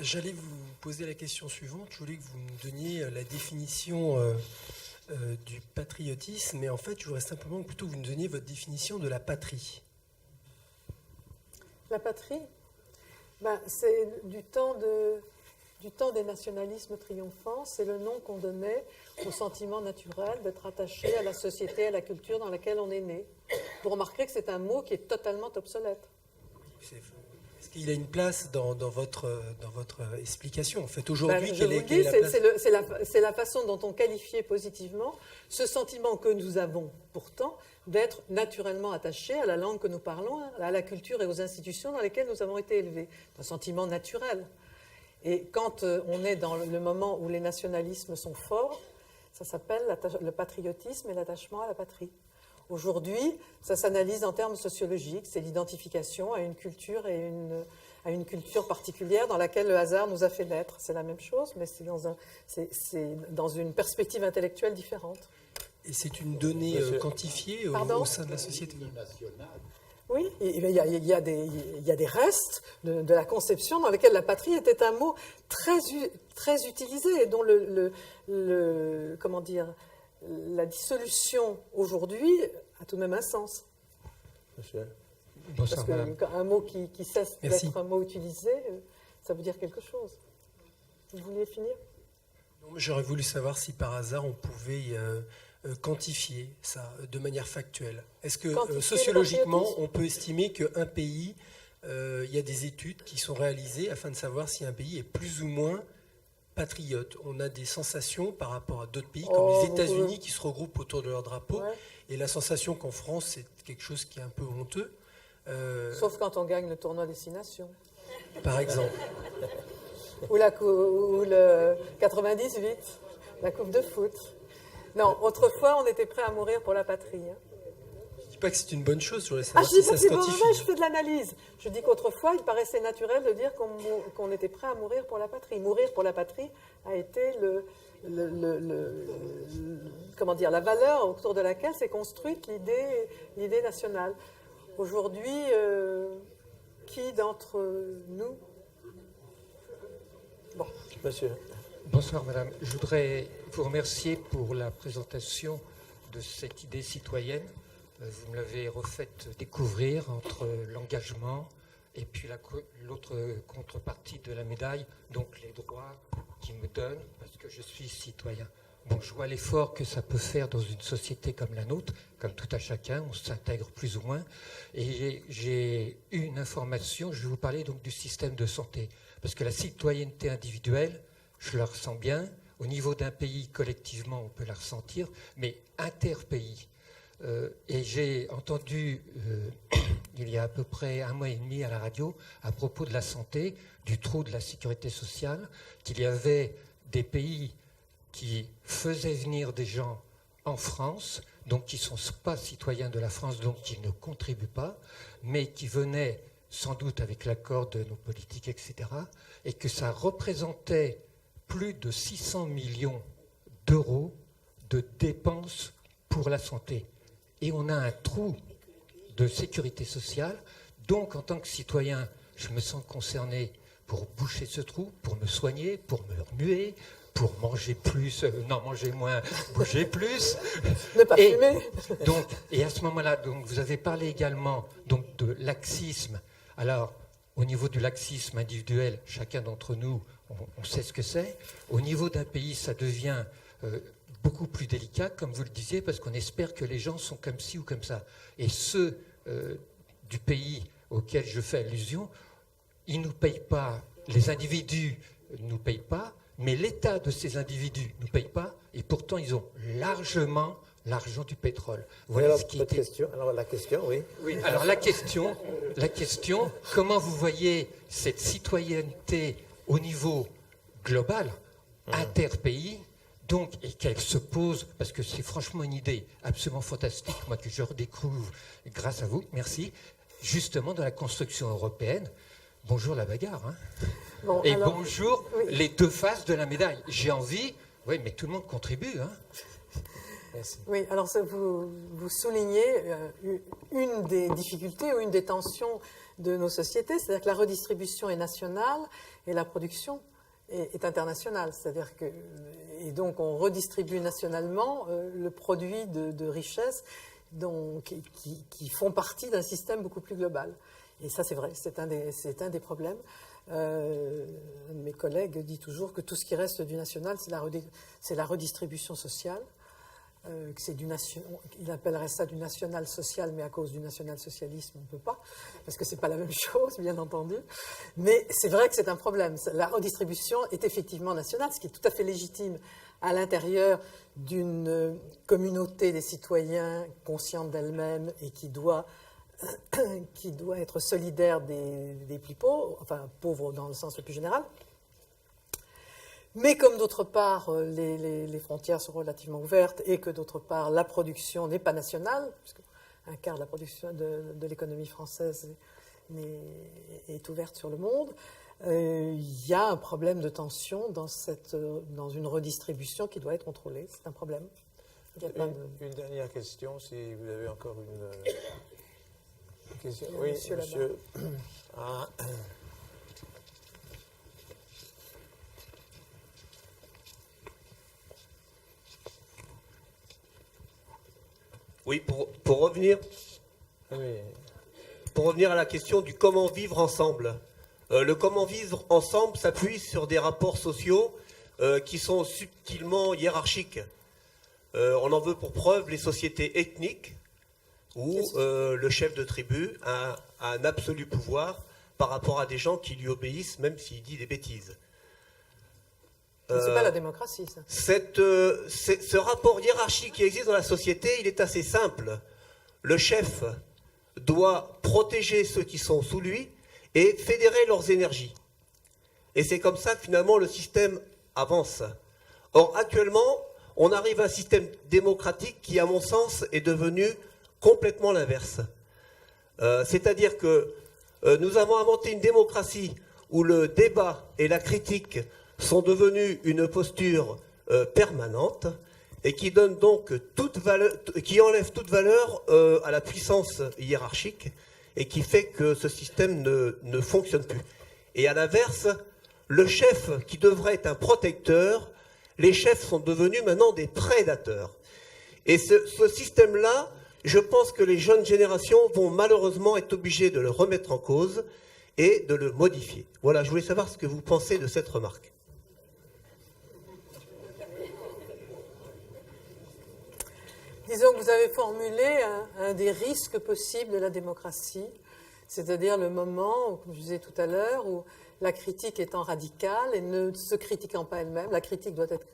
J'allais vous poser la question suivante. Je voulais que vous me donniez la définition du patriotisme, mais en fait, je voudrais simplement plutôt que vous me donniez votre définition de la patrie. La patrie, c'est du temps des nationalismes triomphants, c'est le nom qu'on donnait au sentiment naturel d'être attaché à la société, à la culture dans laquelle on est né. Vous remarquerez que c'est un mot qui est totalement obsolète. Est-ce qu'il a une place dans votre explication? En fait, aujourd'hui, c'est la façon dont on qualifiait positivement ce sentiment que nous avons pourtant d'être naturellement attachés à la langue que nous parlons, à la culture et aux institutions dans lesquelles nous avons été élevés. Un sentiment naturel. Et quand on est dans le moment où les nationalismes sont forts, ça s'appelle le patriotisme et l'attachement à la patrie. Aujourd'hui, ça s'analyse en termes sociologiques, c'est l'identification à une culture et à une culture particulière dans laquelle le hasard nous a fait naître. C'est la même chose, mais c'est dans une perspective intellectuelle différente. Et c'est une donnée quantifiée au sein de la société? Oui, il y a des restes de la conception dans lesquels la patrie était un mot très utilisé et dont la dissolution aujourd'hui a tout de même un sens. Monsieur. Parce qu'un mot qui cesse d'être un mot utilisé, ça veut dire quelque chose. Vous vouliez finir? Non, mais j'aurais voulu savoir si par hasard on pouvait quantifier ça de manière factuelle. Est-ce que sociologiquement on peut estimer qu'un pays il y a des études qui sont réalisées afin de savoir si un pays est plus ou moins patriote. On a des sensations par rapport à d'autres pays, comme les États-Unis, qui se regroupent autour de leur drapeau. Ouais. Et la sensation qu'en France, c'est quelque chose qui est un peu honteux. Sauf quand on gagne le tournoi Destination. Par exemple. ou le 98, la Coupe de foot. Non, autrefois, on était prêt à mourir pour la patrie. Hein. Je ne dis pas que c'est une bonne chose, je voudrais savoir je dis si pas ça que se quantifie. je fais de l'analyse. Je dis qu'autrefois, il paraissait naturel de dire qu'on était prêt à mourir pour la patrie. Mourir pour la patrie a été comment dire, la valeur autour de laquelle s'est construite l'idée nationale. Aujourd'hui, qui d'entre nous... Bon, monsieur. Bonsoir, madame. Je voudrais vous remercier pour la présentation de cette idée citoyenne. Vous me l'avez refaite découvrir entre l'engagement et puis l'autre contrepartie de la médaille, donc les droits qu'ils me donnent parce que je suis citoyen. Bon, je vois l'effort que ça peut faire dans une société comme la nôtre, comme tout à chacun, on s'intègre plus ou moins. Et j'ai eu une information, je vais vous parler donc du système de santé. Parce que la citoyenneté individuelle, je la ressens bien. Au niveau d'un pays, collectivement, on peut la ressentir, mais interpays. Et j'ai entendu, il y a à peu près 1 mois et demi à la radio, à propos de la santé, du trou de la sécurité sociale, qu'il y avait des pays qui faisaient venir des gens en France, donc qui ne sont pas citoyens de la France, donc qui ne contribuent pas, mais qui venaient sans doute avec l'accord de nos politiques, etc., et que ça représentait plus de 600 millions d'euros de dépenses pour la santé. Et on a un trou de sécurité sociale, donc en tant que citoyen, je me sens concerné pour boucher ce trou, pour me soigner, pour me remuer, pour manger plus, manger moins, bouger plus. Ne pas fumer. Donc, et à ce moment-là, donc, vous avez parlé également donc, de laxisme. Alors, au niveau du laxisme individuel, chacun d'entre nous, on sait ce que c'est. Au niveau d'un pays, ça devient beaucoup plus délicat, comme vous le disiez, parce qu'on espère que les gens sont comme ci ou comme ça. Et ceux du pays auquel je fais allusion, ils ne nous payent pas, les individus ne nous payent pas, mais l'État de ces individus ne nous paye pas, et pourtant ils ont largement l'argent du pétrole. Voilà alors, ce qui était... question. Alors la question, oui. Oui. Alors la question, comment vous voyez cette citoyenneté au niveau global, interpays, donc, et qu'elle se pose, parce que c'est franchement une idée absolument fantastique, moi que je redécouvre grâce à vous, merci, justement dans la construction européenne. Bonjour la bagarre, hein. Bon, et alors, bonjour les deux faces de la médaille. J'ai envie, oui, mais tout le monde contribue, hein. Merci. Oui, alors vous soulignez une des difficultés ou une des tensions de nos sociétés, c'est-à-dire que la redistribution est nationale et la production est internationale. C'est-à-dire que, et donc on redistribue nationalement le produit de richesses qui font partie d'un système beaucoup plus global. Et ça, c'est vrai, c'est un des problèmes. Un de mes collègues dit toujours que tout ce qui reste du national, c'est la redistribution sociale. Il appellerait ça du national-social, mais à cause du national-socialisme, on ne peut pas, parce que ce n'est pas la même chose, bien entendu. Mais c'est vrai que c'est un problème. La redistribution est effectivement nationale, ce qui est tout à fait légitime à l'intérieur d'une communauté des citoyens consciente d'elle-même et qui doit être solidaire des plus pauvres, enfin pauvres dans le sens le plus général. Mais comme d'autre part, les frontières sont relativement ouvertes et que d'autre part, la production n'est pas nationale, puisque un quart de la production de l'économie française est ouverte sur le monde, il y a un problème de tension dans une redistribution qui doit être contrôlée. C'est un problème. Une dernière question, si vous avez encore une question. Oui, monsieur. Ah. Oui, pour revenir à la question du comment vivre ensemble. Le comment vivre ensemble s'appuie sur des rapports sociaux qui sont subtilement hiérarchiques. On en veut pour preuve les sociétés ethniques où le chef de tribu a un absolu pouvoir par rapport à des gens qui lui obéissent, même s'il dit des bêtises. C'est pas la démocratie, ça. Ce rapport hiérarchique qui existe dans la société, il est assez simple. Le chef doit protéger ceux qui sont sous lui et fédérer leurs énergies. Et c'est comme ça que finalement le système avance. Or, actuellement, on arrive à un système démocratique qui, à mon sens, est devenu complètement l'inverse. C'est-à-dire que nous avons inventé une démocratie où le débat et la critique sont devenus une posture permanente et qui donne donc qui enlève toute valeur à la puissance hiérarchique et qui fait que ce système ne fonctionne plus. Et à l'inverse, le chef qui devrait être un protecteur, les chefs sont devenus maintenant des prédateurs. Et ce système-là, je pense que les jeunes générations vont malheureusement être obligées de le remettre en cause et de le modifier. Voilà, je voulais savoir ce que vous pensez de cette remarque. Disons que vous avez formulé un des risques possibles de la démocratie, c'est-à-dire le moment, comme je disais tout à l'heure, où la critique étant radicale et ne se critiquant pas elle-même, la critique doit être...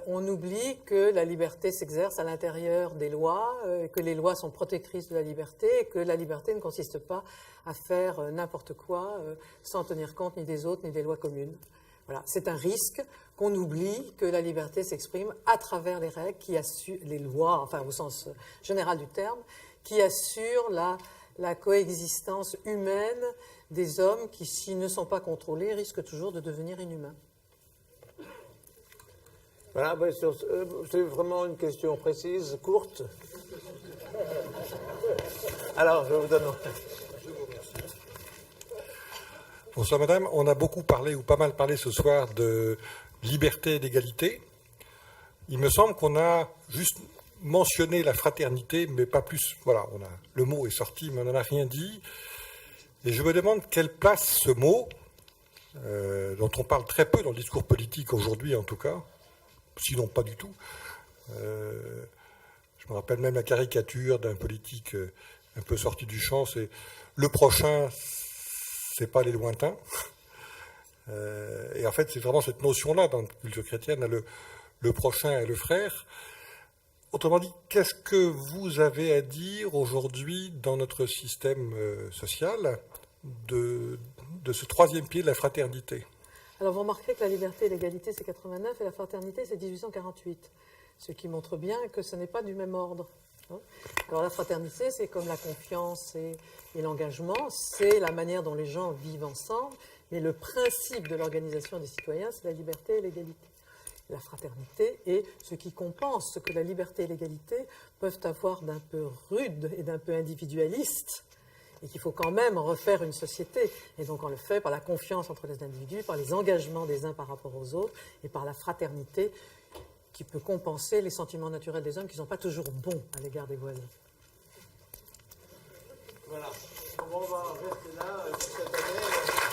on oublie que la liberté s'exerce à l'intérieur des lois, que les lois sont protectrices de la liberté et que la liberté ne consiste pas à faire n'importe quoi sans tenir compte ni des autres ni des lois communes. Voilà, c'est un risque qu'on oublie que la liberté s'exprime à travers les règles qui assurent, les lois, enfin au sens général du terme, qui assurent la coexistence humaine des hommes qui, s'ils ne sont pas contrôlés, risquent toujours de devenir inhumains. Voilà, c'est vraiment une question précise, courte. Alors, je vous donne... Bonsoir madame, on a beaucoup parlé, ou pas mal parlé ce soir de liberté et d'égalité. Il me semble qu'on a juste mentionné la fraternité, mais pas plus. Voilà, le mot est sorti, mais on n'en a rien dit. Et je me demande quelle place ce mot, dont on parle très peu dans le discours politique aujourd'hui en tout cas, sinon pas du tout. Je me rappelle même la caricature d'un politique un peu sorti du champ, c'est le prochain, c'est pas les lointains. Et en fait, c'est vraiment cette notion-là dans la culture chrétienne, le prochain et le frère. Autrement dit, qu'est-ce que vous avez à dire aujourd'hui dans notre système social de ce troisième pied de la fraternité ? Alors vous remarquerez que la liberté et l'égalité c'est 89 et la fraternité c'est 1848, ce qui montre bien que ce n'est pas du même ordre. Alors la fraternité c'est comme la confiance et l'engagement, c'est la manière dont les gens vivent ensemble, mais le principe de l'organisation des citoyens c'est la liberté et l'égalité. La fraternité est ce qui compense ce que la liberté et l'égalité peuvent avoir d'un peu rude et d'un peu individualiste, et qu'il faut quand même refaire une société. Et donc on le fait par la confiance entre les individus, par les engagements des uns par rapport aux autres, et par la fraternité qui peut compenser les sentiments naturels des hommes qui ne sont pas toujours bons à l'égard des voisins. Voilà. On va rester là cette année.